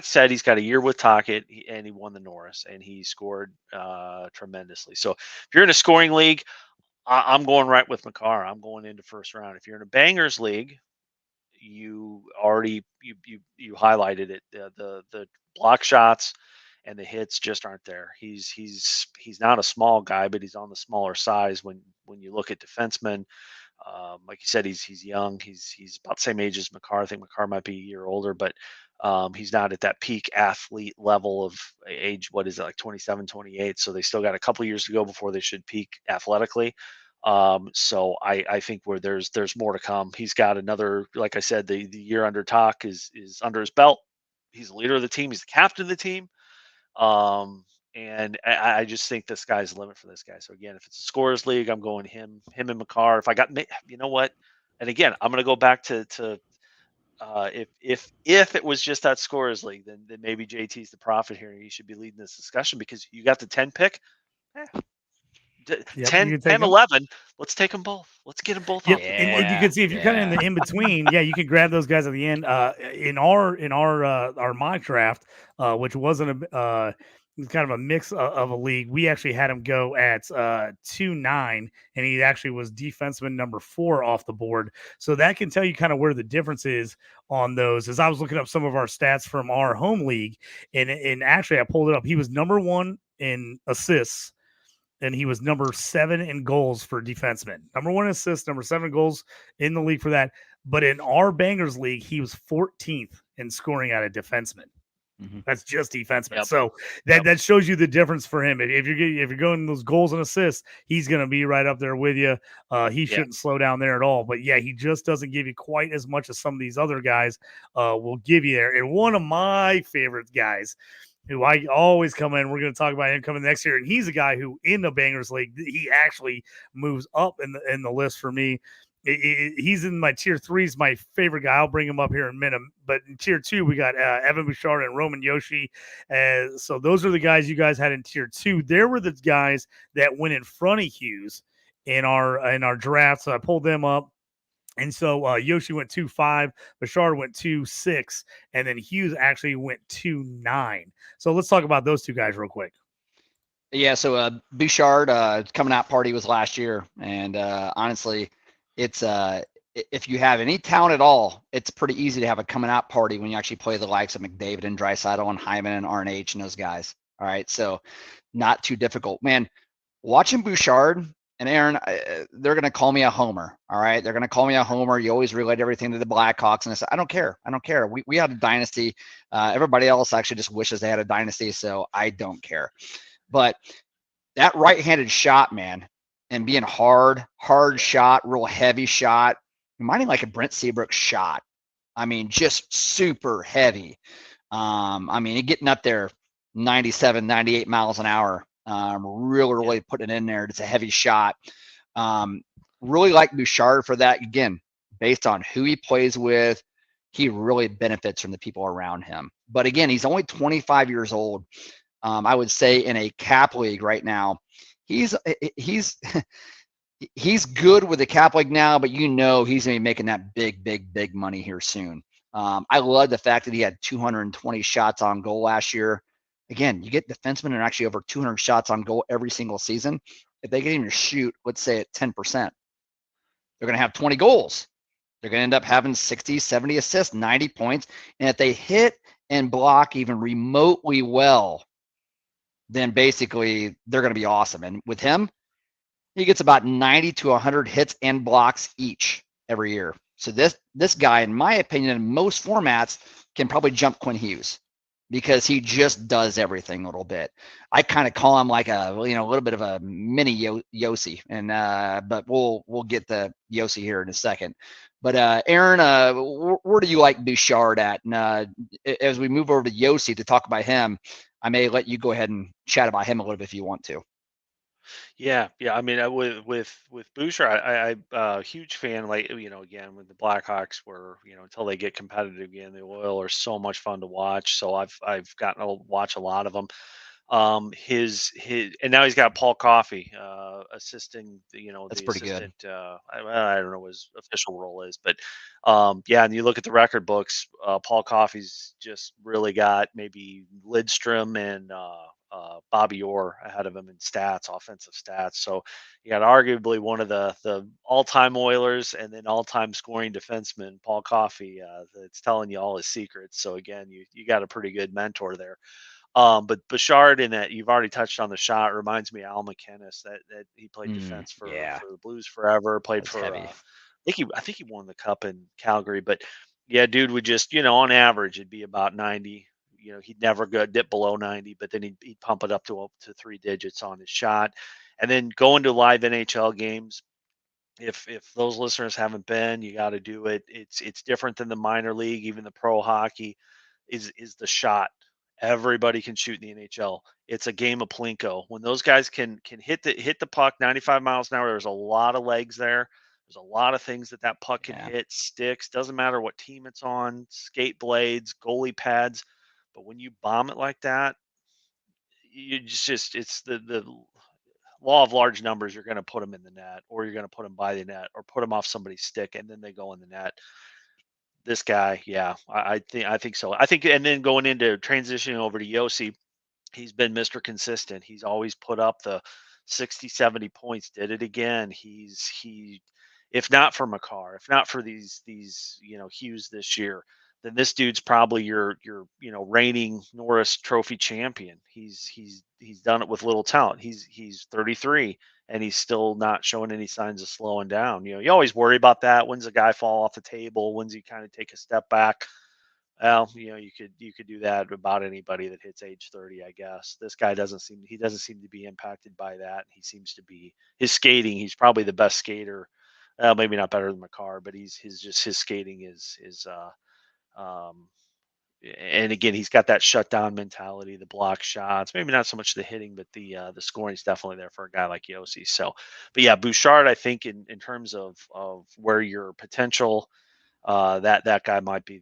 said, he's got a year with Tocchet, and he won the Norris, and he scored tremendously. So if you're in a scoring league, I'm going right with Makar. I'm going into first round. If you're in a bangers league, you highlighted it. The block shots and the hits just aren't there. He's not a small guy, but he's on the smaller size when you look at defensemen. Like you said, he's young. He's about the same age as Makar. I think Makar might be a year older, but he's not at that peak athlete level of age. What is it, like 27, 28? So they still got a couple years to go before they should peak athletically. So I think where there's more to come. He's got another, like I said, the year under Tok is under his belt. He's the leader of the team. He's the captain of the team. And I just think the sky's the limit for this guy. So again, if it's a scorers league, I'm going him and Makar. If I got, you know what? And again, I'm going to go back to if it was just that scorers league, then maybe JT's the prophet here. He should be leading this discussion because you got the 10 pick. 10, 11. Let's take them both. Let's get them both. Yeah, and you can see if you're kind of in the in between. Yeah, you can grab those guys at the end. In our mock draft, which wasn't kind of a mix of a league, we actually had him go at 2-9, and he actually was defenseman number 4 off the board. So that can tell you kind of where the difference is on those. As I was looking up some of our stats from our home league, and actually I pulled it up. He was number 1 in assists, and he was number 7 in goals for defensemen. Number 1 assists, number 7 goals in the league for that. But in our Bangers League, he was 14th in scoring out of defensemen. That's just defenseman. Yep. So that shows you the difference for him. If you're going those goals and assists, he's going to be right up there with you. He shouldn't slow down there at all. But yeah, he just doesn't give you quite as much as some of these other guys will give you there. And one of my favorite guys, who I always come in, we're going to talk about him coming next year, and he's a guy who in the Bangers League, he actually moves up in the list for me. He's in my tier 3. He's my favorite guy. I'll bring him up here in a minute. But in tier 2, we got Evan Bouchard and Roman Yoshi. So those are the guys you guys had in tier 2. There were the guys that went in front of Hughes in our draft. So I pulled them up. And so Yoshi went 2-5, Bashard went 2-6, and then Hughes actually went 2-9. So let's talk about those two guys real quick. Yeah, so Bouchard coming out party was last year, and honestly, it's if you have any talent at all, it's pretty easy to have a coming out party when you actually play the likes of McDavid and Draisaitl and Hyman and RNH and those guys. All right, so not too difficult, man. Watching Bouchard and Aaron, they're gonna call me a homer. All right, they're gonna call me a homer. You always relate everything to the Blackhawks, and I said, I don't care. I don't care. We had a dynasty. Everybody else actually just wishes they had a dynasty, so I don't care. But that right-handed shot, man, and being hard shot, real heavy shot, reminding like a Brent Seabrook shot. I mean, just super heavy. I mean, getting up there 97, 98 miles an hour. Really putting it in there. It's a heavy shot. Really like Bouchard for that. Again, based on who he plays with, he really benefits from the people around him. But again, he's only 25 years old. I would say in a cap league right now, he's good with the cap league now, but he's going to be making that big money here soon. I love the fact that he had 220 shots on goal last year. Again, you get defensemen and actually over 200 shots on goal every single season. If they get him to shoot, let's say at 10%, they're going to have 20 goals. They're going to end up having 60, 70 assists, 90 points. And if they hit and block even remotely well, then basically they're going to be awesome. And with him, he gets about 90 to 100 hits and blocks each every year. So this guy, in my opinion, in most formats, can probably jump Quinn Hughes because he just does everything a little bit. I kind of call him like a little bit of a mini Yossi, and but we'll get the Yossi here in a second. But Aaron, where do you like Bouchard at? And as we move over to Yossi to talk about him, I may let you go ahead and chat about him a little bit if you want to. Yeah. I mean, with Bouchard, I'm a huge fan. Like again, with the Blackhawks, were until they get competitive again, the Oil are so much fun to watch. So I've gotten to watch a lot of them. His and now he's got Paul Coffey assisting That's the pretty good. assistant. I don't know what his official role is, but yeah. And you look at the record books, Paul Coffey's just really got maybe Lidstrom and Bobby Orr ahead of him in stats, offensive stats. So you got arguably one of the all-time Oilers and then all-time scoring defenseman, Paul Coffey, that's telling you all his secrets. So again, you got a pretty good mentor there. But Bouchard, in that you've already touched on the shot, reminds me of Al McInnes that he played defense for Yeah, the Blues forever. Played that's for heavy. I think he won the cup in Calgary. But yeah, dude would just on average it'd be about 90. He'd never go dip below 90, but then he'd pump it up to 3 digits on his shot, and then go into live NHL games. If those listeners haven't been, you got to do it. It's different than the minor league, even the pro hockey. Is the shot. Everybody can shoot in the NHL. It's a game of plinko. When those guys can hit the puck 95 miles an hour, there's a lot of legs there. There's a lot of things that puck can Yeah. hit. Sticks, doesn't matter what team it's on. Skate blades, goalie pads. But when you bomb it like that, you just it's the law of large numbers. You're going to put them in the net, or you're going to put them by the net, or put them off somebody's stick, and then they go in the net. This guy, yeah, I think so. I think, and then going into transitioning over to Yossi, he's been Mr. Consistent. He's always put up the 60, 70 points. Did it again. If not for McCarr, if not for these Hughes this year, then this dude's probably your reigning Norris Trophy champion. He's done it with little talent. He's 33 and he's still not showing any signs of slowing down. You always worry about that. When's a guy fall off the table? When's he kind of take a step back? Well, you could do that about anybody that hits age 30, I guess. This guy doesn't seem to be impacted by that. He seems to be his skating. He's probably the best skater. Maybe not better than McCarr, but his skating is um and again, he's got that shutdown mentality, the block shots, maybe not so much the hitting, but the scoring is definitely there for a guy like Yossi. So, but yeah, Bouchard, I think in terms of where your potential, that guy might be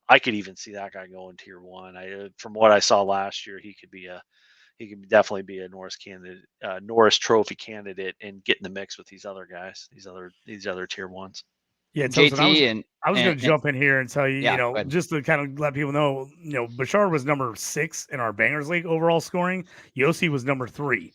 I could even see that guy going tier one. From what I saw last year, he could be he could definitely be a Norris candidate, Norris Trophy candidate, and get in the mix with these other guys, these other tier ones. Yeah, JT I was going to jump in here and tell you, yeah, just to kind of let people know, Bashar was number 6 in our Bangers League overall scoring. Yossi was number 3.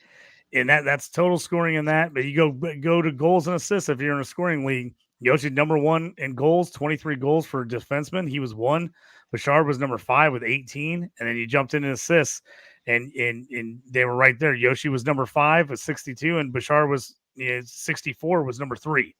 And that's total scoring in that. But you go to goals and assists if you're in a scoring league. Yoshi number 1 in goals, 23 goals for defenseman. He was 1. Bashar was number 5 with 18, and then you jumped into assists, and they were right there. Yoshi was number 5 with 62, and Bashar was 64 was number 3.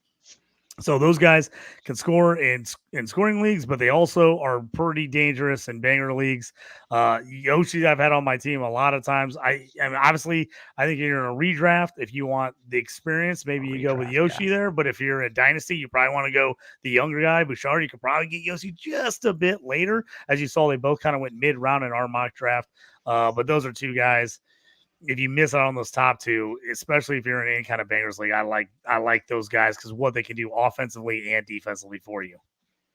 So those guys can score in scoring leagues, but they also are pretty dangerous in banger leagues. Yoshi, I've had on my team a lot of times. I mean, obviously, I think you're in a redraft. If you want the experience, maybe you go with Yoshi there. But if you're in Dynasty, you probably want to go the younger guy, Bouchard. You could probably get Yoshi just a bit later. As you saw, they both kind of went mid-round in our mock draft. But those are two guys. If you miss out on those top two, especially if you're in any kind of bangers league, I like those guys because what they can do offensively and defensively for you.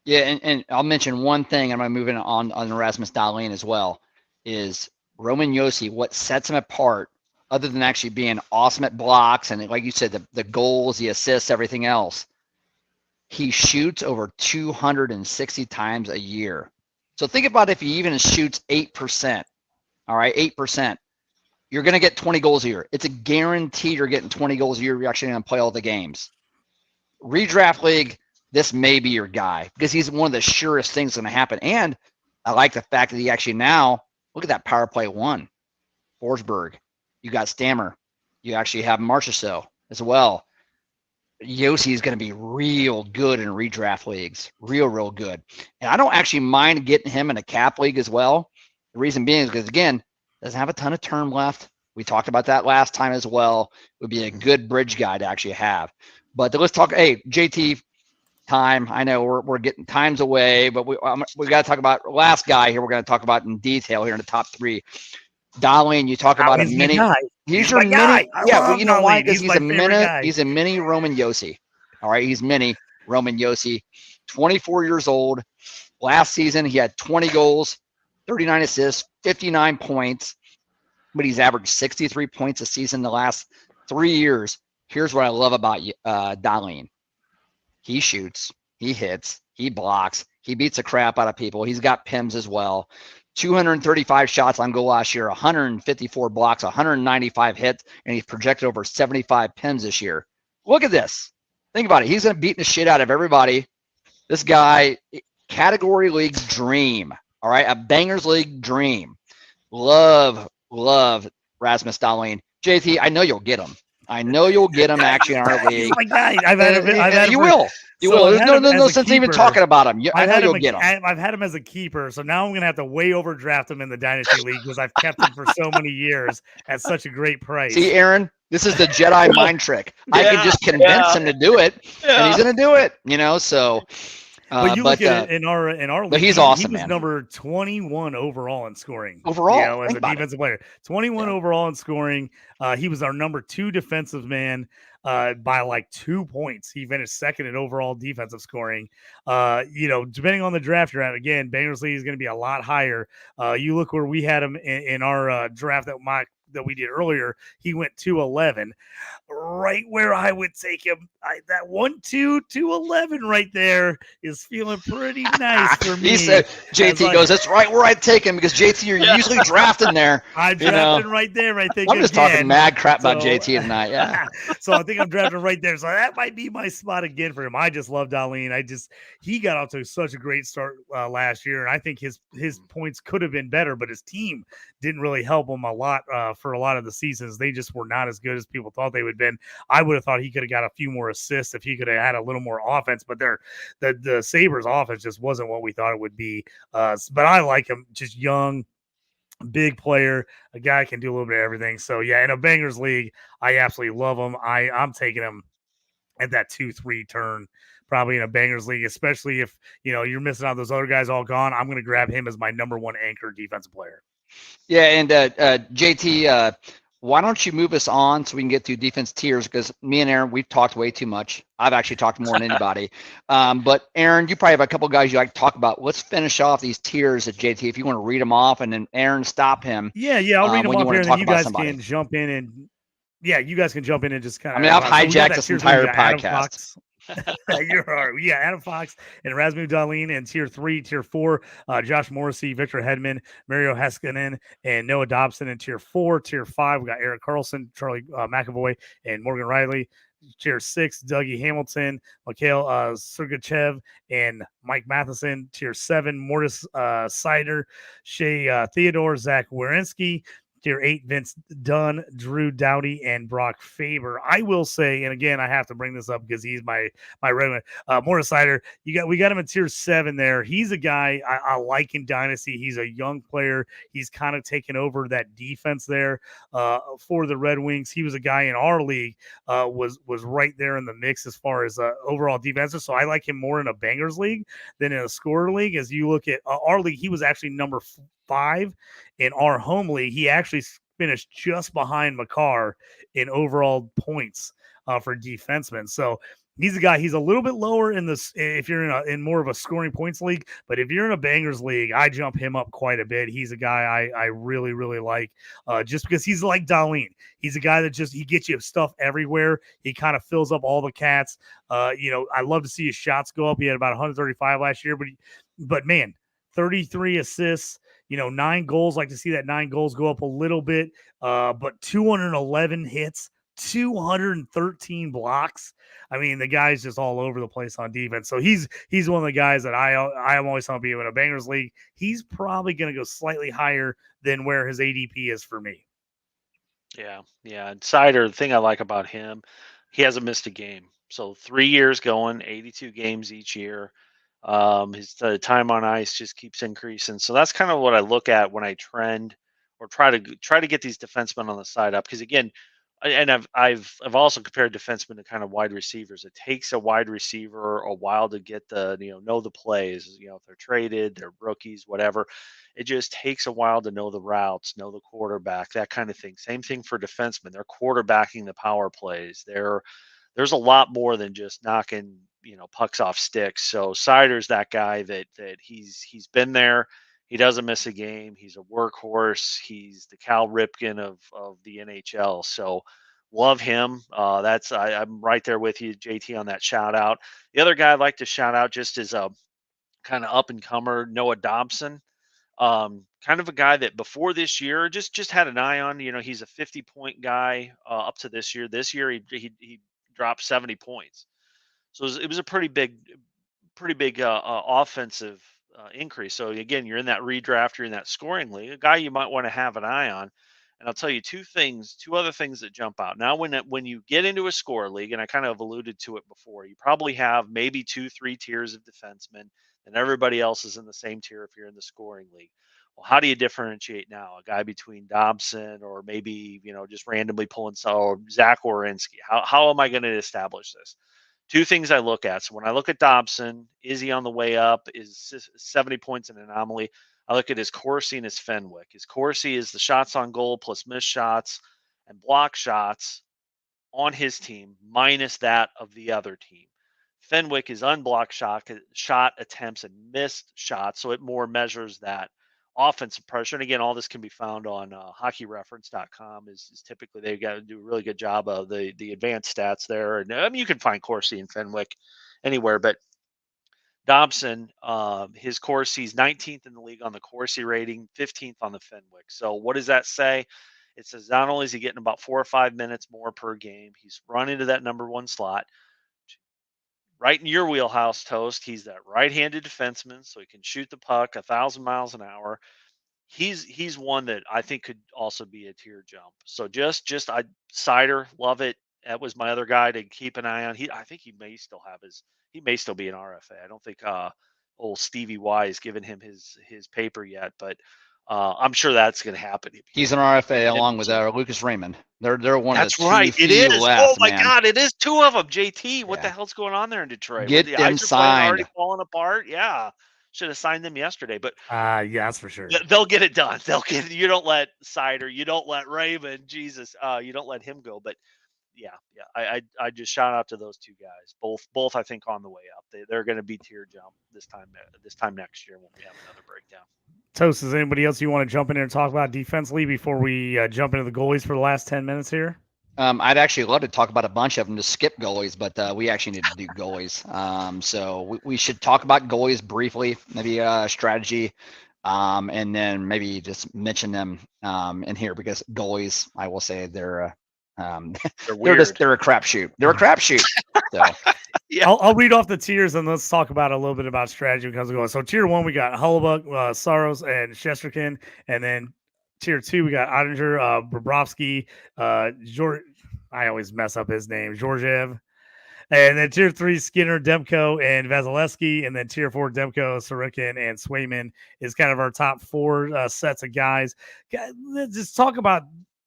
Yeah, and I'll mention one thing. I'm moving on Rasmus Dahlin as well. Is Roman Josi, what sets him apart, other than actually being awesome at blocks and like you said, the goals, the assists, everything else. He shoots over 260 times a year. So think about if he even shoots 8%. All right, 8%. You're going to get 20 goals a year. It's a guarantee you're getting 20 goals a year. You're actually going to play all the games. Redraft league, this may be your guy because he's one of the surest things going to happen. And I like the fact that he actually now, look at that power play 1. Forsberg. You got Stammer. You actually have Marchessault as well. Yossi is going to be real good in redraft leagues. Real good. And I don't actually mind getting him in a cap league as well. The reason being is because, again, doesn't have a ton of term left. We talked about that last time as well. It would be a good bridge guy to actually have. But let's talk. Hey, JT, time. I know we're getting times away, but we got to talk about last guy here. We're going to talk about in detail here in the top 3. Dahlin, you talk about a mini. He's your mini. Yeah, well, you know why? Because he's a mini. He's a mini Roman Josi. All right, he's mini Roman Josi. 24 years old. Last season, he had 20 goals, 39 assists, 59 points, but he's averaged 63 points a season the last 3 years. Here's what I love about Dahlin. He shoots, he hits, he blocks, he beats the crap out of people. He's got PIMs as well. 235 shots on goal last year, 154 blocks, 195 hits, and he's projected over 75 PIMs this year. Look at this. Think about it. He's going to beat the shit out of everybody. This guy, category league's dream. All right, a bangers league dream. Love Rasmus Dahlin. JT, I know you'll get him. I know you'll get him actually in our league. He's my guy. I've had him. You will. There's no sense even talking about him. I know you'll get him. I've had him as a keeper, so now I'm going to have to way overdraft him in the Dynasty League because I've kept him for so many years at such a great price. See, Aaron, this is the Jedi mind trick. I can just convince him to do it, and he's going to do it. So. But you look at it in our league, but he's awesome. He was number 21 overall in scoring. Overall, as a defensive player, 21 overall in scoring. He was our number 2 defensive man by like 2 points. He finished second in overall defensive scoring. Depending on the draft you're at, again, Bangers League is going to be a lot higher. You look where we had him in our draft that we did earlier. He went 211, right where I would take him. That 1-2-2-11 right there is feeling pretty nice for me. He said, JT goes, that's right where I'd take him because JT, you're usually drafting there. I'm drafting right there. I think I'm just talking mad crap about JT tonight. Yeah. So I think I'm drafting right there. So that might be my spot again for him. I just love Dahlin. He got off to such a great start last year, and I think his points could have been better, but his team didn't really help him a lot for a lot of the seasons. They just were not as good as people thought they would have been. I would have thought he could have got a few more assists if he could have had a little more offense, but the Sabres offense just wasn't what we thought it would be. But I like him, just young, big player, a guy can do a little bit of everything. So yeah, in a Bangers League, I absolutely love him. I'm taking him at that 2-3 turn, probably in a Bangers League, especially if you're missing out, those other guys all gone. I'm going to grab him as my number 1 anchor defensive player. Yeah, and JT, why don't you move us on so we can get to defense tiers? Because me and Aaron, we've talked way too much. I've actually talked more than anybody. But Aaron, you probably have a couple guys you like to talk about. Let's finish off these tiers at JT if you want to read them off, and then Aaron, stop him. Yeah, I'll read them when you off want here, to and then talk you about guys somebody. can jump in and you guys can jump in and just kind of. I mean, I've hijacked this entire podcast. You're all right. Yeah, Adam Fox and Rasmus Dahlin in tier 3, tier 4. Josh Morrissey, Victor Hedman, Mario Heiskanen, and Noah Dobson in tier 4. Tier 5, we got Eric Carlson, Charlie McAvoy, and Morgan Riley. Tier 6, Dougie Hamilton, Mikhail Sergachev, and Mike Matheson. Tier 7, Mortis Sider, Shea Theodore, Zach Werenski. Tier 8, Vince Dunn, Drew Doughty, and Brock Faber. I will say, and again, I have to bring this up because he's my regular. Mortis Sider, we got him in tier 7 there. He's a guy I like in Dynasty. He's a young player. He's kind of taken over that defense there for the Red Wings. He was a guy in our league, was right there in the mix as far as overall defensive. So I like him more in a bangers league than in a scorer league. As you look at our league, he was actually number 5 in our home league. He actually finished just behind Makar in overall points for defensemen. So he's a guy. He's a little bit lower in this if you're in more of a scoring points league. But if you're in a bangers league, I jump him up quite a bit. He's a guy I really really like just because he's like Dahlin. He's a guy that he gets you stuff everywhere. He kind of fills up all the cats. I love to see his shots go up. He had about 135 last year, but man, 33 assists. 9 goals. Like to see that 9 goals go up a little bit, but 211 hits, 213 blocks. I mean, the guy's just all over the place on defense. So he's one of the guys that I am always telling people in a bangers league. He's probably going to go slightly higher than where his ADP is for me. Yeah. And Sider, the thing I like about him, he hasn't missed a game. So 3 years going, 82 games each year. His time on ice just keeps increasing. So that's kind of what I look at when I trend or try to get these defensemen on the side up. Because again, and I've also compared defensemen to kind of wide receivers. It takes a wide receiver a while to get know the plays. If they're traded, they're rookies, whatever. It just takes a while to know the routes, know the quarterback, that kind of thing. Same thing for defensemen. They're quarterbacking the power plays. There's a lot more than just knocking pucks off sticks. So Sider's that guy that he's been there. He doesn't miss a game. He's a workhorse. He's the Cal Ripken of the NHL. So love him. I'm right there with you, JT, on that shout out. The other guy I'd like to shout out just as a kind of up and comer, Noah Dobson. Kind of a guy that before this year just had an eye on. He's a 50-point guy up to this year. This year he dropped 70 points. So it was a pretty big offensive increase. So again, you're in that redraft, you're in that scoring league, a guy you might want to have an eye on. And I'll tell you two other things that jump out. Now, when you get into a score league, and I kind of alluded to it before, you probably have maybe 2-3 tiers of defensemen, and everybody else is in the same tier if you're in the scoring league. Well, how do you differentiate now? A guy between Dobson or maybe, just randomly pulling Zach Werenski. How am I going to establish this? Two things I look at. So when I look at Dobson, is he on the way up? Is 70 points an anomaly? I look at his Corsi and his Fenwick. His Corsi is the shots on goal plus missed shots and block shots on his team minus that of the other team. Fenwick is unblocked shot attempts and missed shots, so it more measures that offensive pressure. And again, all this can be found on hockeyreference.com. Is typically they've got to do a really good job of the advanced stats there. And I mean, you can find Corsi and Fenwick anywhere, but Dobson, his Corsi's 19th in the league on the Corsi rating, 15th on the Fenwick. So what does that say? It says not only is he getting about 4 or 5 minutes more per game, he's run into that number 1 slot. Right in your wheelhouse, Toast. He's that right-handed defenseman, so he can shoot the puck 1,000 miles an hour. He's one that I think could also be a tier jump. So Sider, love it. That was my other guy to keep an eye on. I think he may still be an RFA. I don't think old Stevie Y has given him his paper yet, but I'm sure that's going to happen. He's an RFA along with Lucas Raymond. They're one that's of the right. two It is. left, Oh my man. God! It is 2 of them. JT, what the hell's going on there in Detroit? Get the them Ice are signed. already falling apart. Yeah. should have signed them yesterday. But yeah, that's for sure. they'll get it done. You don't let Sider, you don't let Raymond, Jesus, you don't let him go. But yeah, I just shout out to those two guys. Both I think on the way up. They're going to be tier jump this time next year when we have another breakdown. Toast, is anybody else you want to jump in here and talk about defensively before we jump into the goalies for the last 10 minutes here? I'd actually love to talk about a bunch of them to skip goalies, but we actually need to do goalies. So we should talk about goalies briefly, maybe a strategy, and then maybe just mention them in here because goalies, I will say they're they're a crapshoot. They're a crapshoot. So. Yeah. I'll read off the tiers and let's talk about a little bit about strategy because we're going. So tier 1, we got Hellebuyck, Saros, and Shesterkin, and then tier 2, we got Ottinger, Bobrovsky, I always mess up his name, Georgiev. And then tier 3, Skinner, Demko, and Vasilevsky. And then tier 4, Demko, Sorokin, and Swayman is kind of our top 4 sets of guys. Just talk about,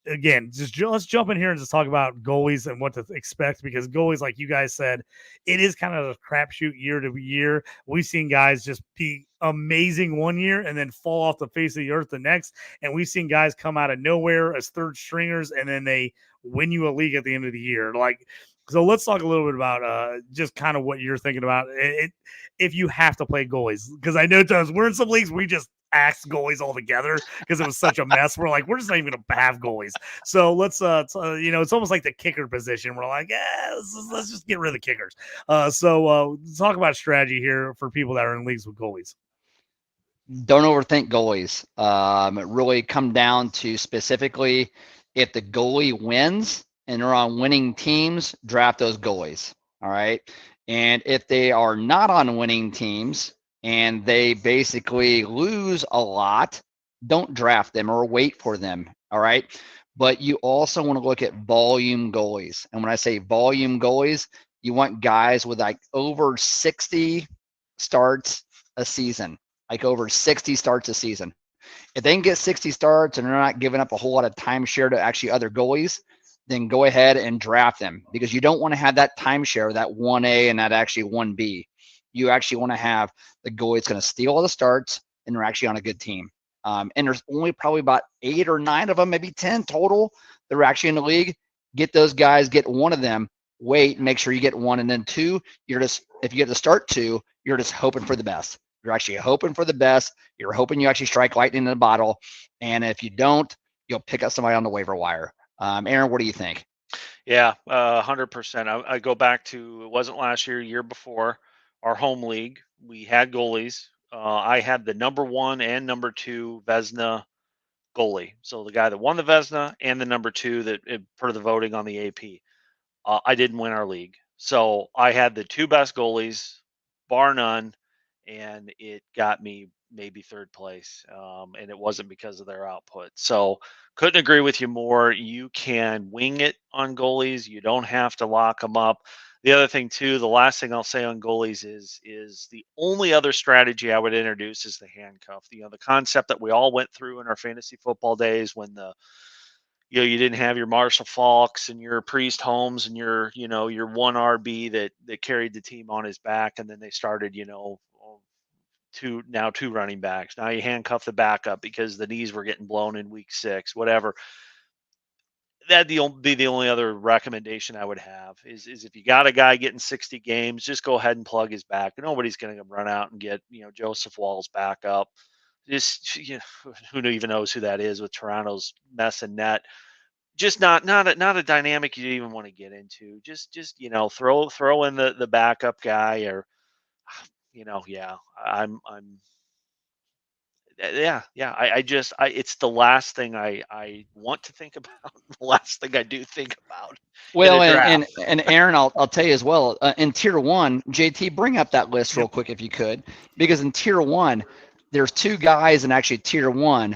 again, let's jump in here and just talk about goalies and what to expect because goalies, like you guys said, it is kind of a crapshoot year to year. We've seen guys just be amazing one year and then fall off the face of the earth the next. And we've seen guys come out of nowhere as third stringers and then they win you a league at the end of the year. So let's talk a little bit about just kind of what you're thinking about if you have to play goalies. Because I know we're in some leagues we just axed goalies altogether because it was such a mess. We're like, we're just not even going to have goalies. So let's, it's almost like the kicker position. We're like, let's just get rid of the kickers. So talk about strategy here for people that are in leagues with goalies. Don't overthink goalies. It really come down to specifically if the goalie wins and they're on winning teams, draft those goalies. All right. And if they are not on winning teams and they basically lose a lot, don't draft them or wait for them. All right. But you also want to look at volume goalies. And when I say volume goalies, you want guys with like over 60 starts a season, like over 60 starts a season. If they can get 60 starts and they're not giving up a whole lot of timeshare to actually other goalies, then go ahead and draft them because you don't want to have that timeshare, that 1A and that actually 1B. You actually want to have the goalie that's going to steal all the starts and they're actually on a good team. And there's only probably about 8 or 9 of them, maybe 10 total that are actually in the league. Get those guys, get one of them, wait, make sure you get one. And then 2, if you get to start 2, you're just hoping for the best. You're actually hoping for the best. You're hoping you actually strike lightning in the bottle. And if you don't, you'll pick up somebody on the waiver wire. Aaron, what do you think? Yeah, 100%. I go back to, it wasn't last year before, our home league. We had goalies. I had the number 1 and number 2 Vezina goalie. So the guy that won the Vezina and the number 2 that per the voting on the AP. I didn't win our league. So I had the 2 best goalies, bar none, and it got me maybe 3rd place. And it wasn't because of their output. So couldn't agree with you more. You can wing it on goalies. You don't have to lock them up. The other thing too, the last thing I'll say on goalies is the only other strategy I would introduce is the handcuff. The concept that we all went through in our fantasy football days when you didn't have your Marshall Falks and your Priest Holmes and your 1 RB that carried the team on his back, and then they started, 2 running backs. Now you handcuff the backup because the knees were getting blown in week 6, whatever. That'd be the only other recommendation I would have is if you got a guy getting 60 games, just go ahead and plug his back. Nobody's going to run out and get, Joseph Wall's back up. Just, who even knows who that is with Toronto's mess and net. Just not a dynamic you even want to get into. Just throw in the backup guy or, it's the last thing I want to think about. The last thing I do think about. Well, and Aaron, I'll tell you as well. In tier 1, JT, bring up that list real quick if you could, because in tier 1, there's 2 guys, and actually tier 1,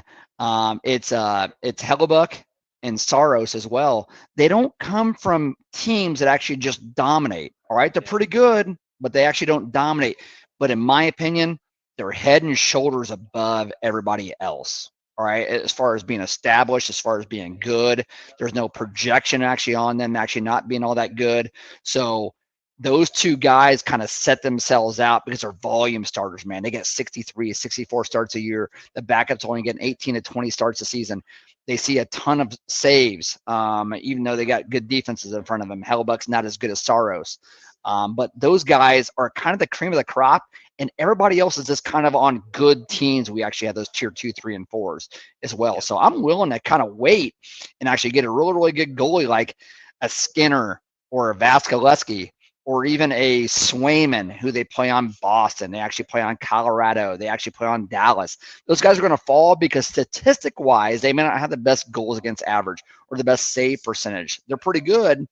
it's Hellebuyck and Saros as well. They don't come from teams that actually just dominate. All right, they're pretty good, but they actually don't dominate. But in my opinion, they're head and shoulders above everybody else. All right, as far as being established, as far as being good, there's no projection actually on them actually not being all that good. So those two guys kind of set themselves out because they're volume starters, man. They get 63, 64 starts a year. The backups only getting 18 to 20 starts a season. They see a ton of saves, even though they got good defenses in front of them. Hellebuck's not as good as Saros. But those guys are kind of the cream of the crop, and everybody else is just kind of on good teams. We actually have those tier 2, 3, and 4s as well. So I'm willing to kind of wait and actually get a really, really good goalie like a Skinner or a Vasilevsky, or even a Swayman, who they play on Boston. They actually play on Colorado. They actually play on Dallas. Those guys are going to fall because statistic-wise, they may not have the best goals against average or the best save percentage. They're pretty good,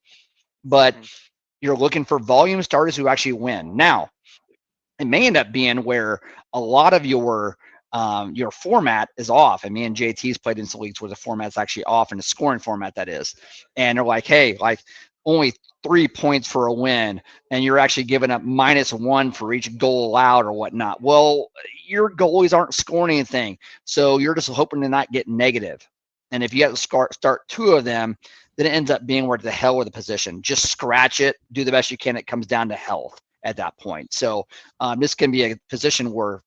but you're looking for volume starters who actually win. Now, it may end up being where a lot of your format is off. And me and JT's played in some leagues where the format's actually off, and the scoring format that is. And they're like, hey, like only 3 points for a win, and you're actually giving up -1 for each goal allowed or whatnot. Well, your goalies aren't scoring anything, so you're just hoping to not get negative. And if you have to start 2 of them, then it ends up being where the hell with the position. Just scratch it, do the best you can. It comes down to health at that point. So this can be a position where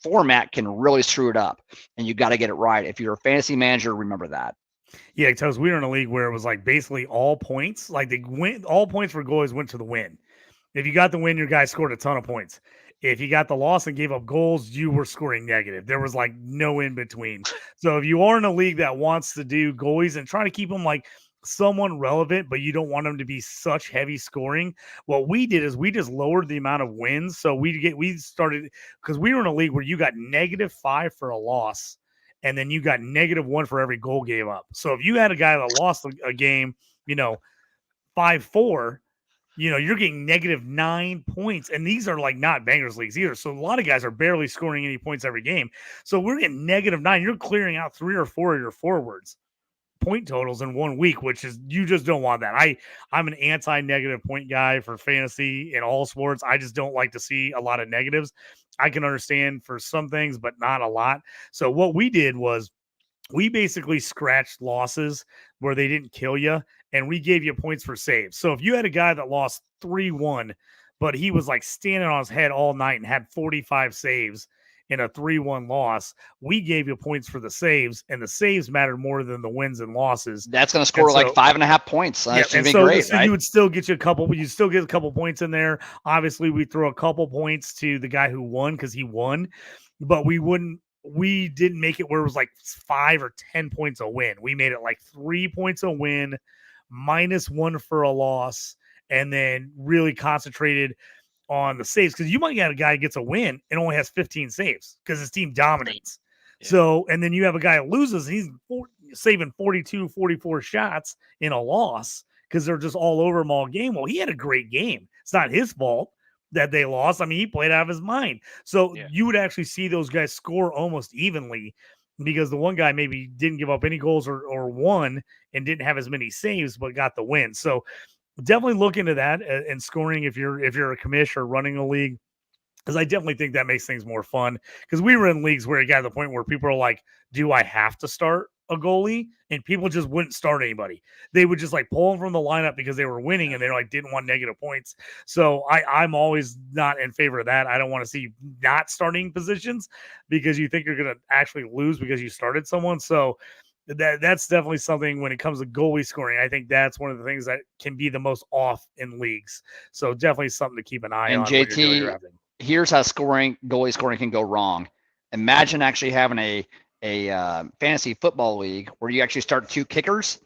format can really screw it up, and you got to get it right. If you're a fantasy manager, remember that. Yeah, because we were in a league where it was like basically all points, like all points for goalies went to the win. If you got the win, your guy scored a ton of points. If you got the loss and gave up goals, you were scoring negative. There was like no in between. So if you are in a league that wants to do goalies and try to keep them like someone relevant, but you don't want them to be such heavy scoring, what we did is we just lowered the amount of wins. So we started, because we were in a league where you got -5 for a loss, and then you got -1 for every goal gave up. So if you had a guy that lost a game, 5-4, you're getting -9 points. And these are like not bangers leagues either. So a lot of guys are barely scoring any points every game. So we're getting -9. You're clearing out 3 or 4 of your forwards point totals in 1 week, which is, you just don't want that. I'm an anti-negative point guy for fantasy in all sports. I just don't like to see a lot of negatives. I can understand for some things, but not a lot. So what we did was we basically scratched losses where they didn't kill you, and we gave you points for saves. So if you had a guy that lost 3-1, but he was like standing on his head all night and had 45 saves in a 3-1 loss, we gave you points for the saves, and the saves mattered more than the wins and losses. That's going to score like 5.5 points. That's going to be great, so right? you would still get you still get a couple points in there. Obviously, we throw a couple points to the guy who won because he won, but we didn't make it where it was like 5 or 10 points a win. We made it like 3 points a win, -1 for a loss, and then really concentrated on the saves, because you might get a guy who gets a win and only has 15 saves because his team dominates. Yeah. So, and then you have a guy who loses, and he's saving 42, 44 shots in a loss because they're just all over him all game. Well, he had a great game. It's not his fault that they lost. I mean, he played out of his mind. So you would actually see those guys score almost evenly, because the one guy maybe didn't give up any goals or won and didn't have as many saves, but got the win. So definitely look into that and scoring if you're a commish or running a league, because I definitely think that makes things more fun. Because we were in leagues where it got to the point where people are like, do I have to start a goalie? And people just wouldn't start anybody. They would just like pull them from the lineup because they were winning and they like didn't want negative points. So I'm always not in favor of that. I don't want to see you not starting positions because you think you're going to actually lose because you started someone. So that's definitely something when it comes to goalie scoring. I think that's one of the things that can be the most off in leagues. So definitely something to keep an eye on. And JT, here's how goalie scoring can go wrong. Imagine actually having a fantasy football league where you actually start 2 kickers,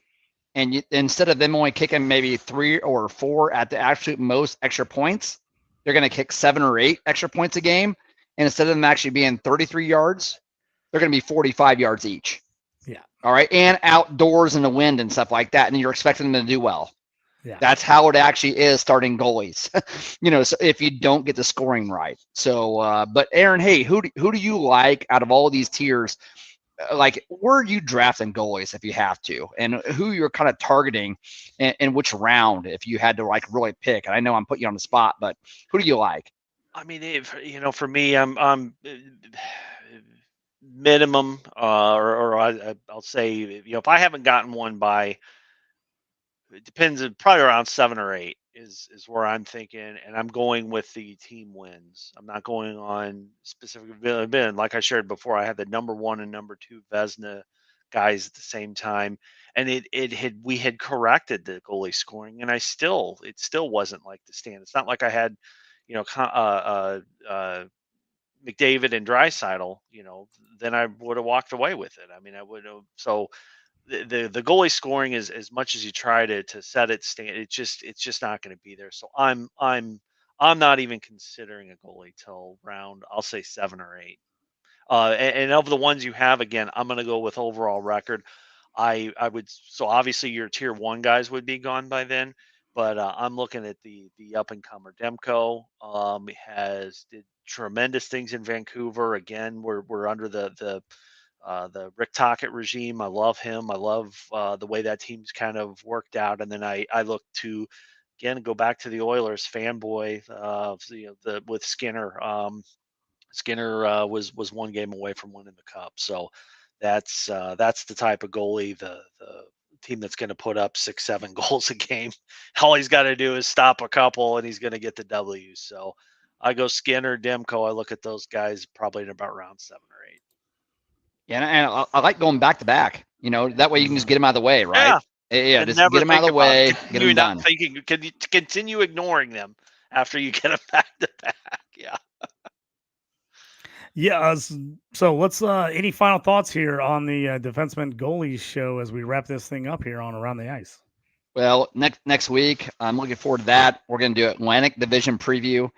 and instead of them only kicking maybe 3 or 4 at the absolute most extra points, they're going to kick 7 or 8 extra points a game. And instead of them actually being 33 yards, they're going to be 45 yards each. Yeah. All right. And outdoors in the wind and stuff like that. And you're expecting them to do well. Yeah. That's how it actually is starting goalies, so if you don't get the scoring right. So, but Aaron, hey, who do you like out of all of these tiers? Like, where are you drafting goalies if you have to, and who you're kind of targeting in which round if you had to like really pick? And I know I'm putting you on the spot, but who do you like? I mean, for me, I'm minimum, or I'll say, if I haven't gotten one by, it depends, probably around 7 or 8. is where I'm thinking, and I'm going with the team wins. I'm not going on specific. Like I shared before, I had the number 1 and number 2 Vesna guys at the same time, and we had corrected the goalie scoring, and it still wasn't like the stand. It's not like I had, McDavid and Draisaitl, then I would have walked away with it. I mean, I would have. So the goalie scoring is, as much as you try to set it stand, it's just not going to be there. So I'm not even considering a goalie till round, I'll say 7 or 8. And of the ones you have, again, I'm going to go with overall record. I would, so obviously your tier 1 guys would be gone by then, but I'm looking at the up and comer. Demko did tremendous things in Vancouver. Again, we're under the Rick Tocchet regime. I love him. I love the way that team's kind of worked out. And then I look to, again, go back to the Oilers fanboy, with Skinner. Skinner was 1 game away from winning the cup. So that's the type of goalie, the team that's going to put up 6-7 goals a game. All he's got to do is stop a couple, and he's going to get the W. So I go Skinner, Demko. I look at those guys probably in about round 7 or 8. Yeah, and I like going back to back. That way you can just get them out of the way, right? Yeah, just get them out of the way, get them done. Can you continue ignoring them after you get them back to back? Yeah. Yeah. So let's. Any final thoughts here on the Defenseman Goalies show as we wrap this thing up here on Around the Ice? Well, next week, I'm looking forward to that. We're going to do Atlantic Division preview.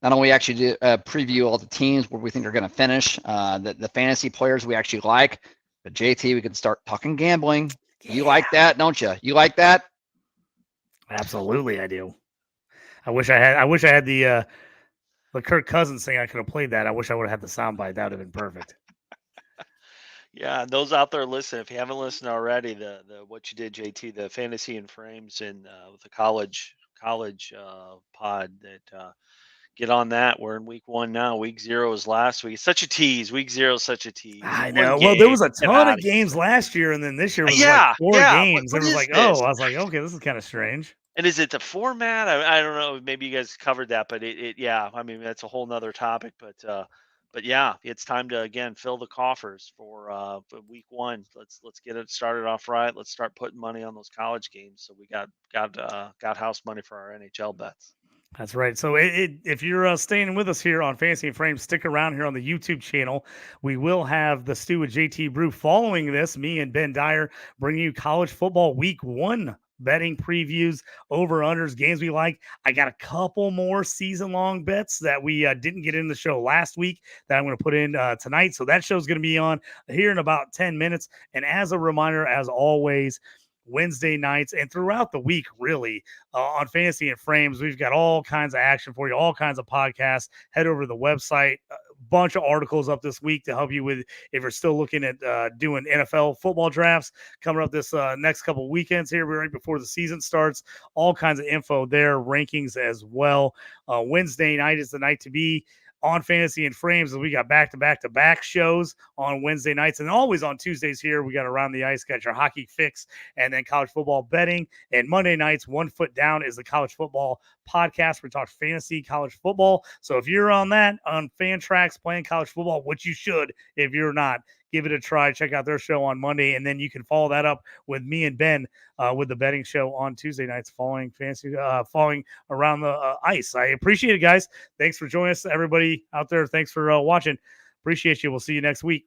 Not only actually do preview all the teams where we think are going to finish, the fantasy players we actually like, but JT, we can start talking gambling. Yeah. You like that, don't you? You like that? Absolutely, I do. I wish I had the Kirk Cousins thing. I could have played that. I wish I would have had the soundbite. That would have been perfect. Yeah, those out there, listen, if you haven't listened already, the what you did, JT, the Fantasy and Frames and with the college pod, that get on that. We're in week 1 now. Week 0 is last week. It's such a tease. Week 0 is such a tease. I know. Well, there was a ton of games last year, and then this year was like 4 games. It was like, I was like, okay, this is kind of strange. And is it the format? I don't know. Maybe you guys covered that, but yeah. I mean, that's a whole nother topic. But yeah, it's time to again fill the coffers for week 1. Let's get it started off right. Let's start putting money on those college games. So we got house money for our NHL bets. That's right. So if you're staying with us here on Fantasy and Frames, stick around here on the YouTube channel. We will have the Stew with JT Brew following this. Me and Ben Dyer bringing you college football week 1 betting previews, over-unders, games we like. I got a couple more season-long bets that we didn't get in the show last week that I'm going to put in tonight. So that show's going to be on here in about 10 minutes. And as a reminder, as always, Wednesday nights and throughout the week, really, on Fantasy and Frames, we've got all kinds of action for you, all kinds of podcasts. Head over to the website. A bunch of articles up this week to help you with if you're still looking at doing NFL football drafts coming up this next couple weekends here right before the season starts. All kinds of info there, rankings as well. Wednesday night is the night to be on Fantasy and Frames, as we got back-to-back shows on Wednesday nights, and always on Tuesdays here. We got Around the Ice, got your hockey fix, and then college football betting. And Monday nights, One Foot Down is the college football podcast. We talk fantasy college football. So if you're on that, on Fantrax playing college football, which you should if you're not, give it a try. Check out their show on Monday, and then you can follow that up with me and Ben with the betting show on Tuesday nights following Around the Ice. I appreciate it, guys. Thanks for joining us, everybody out there. Thanks for watching. Appreciate you. We'll see you next week.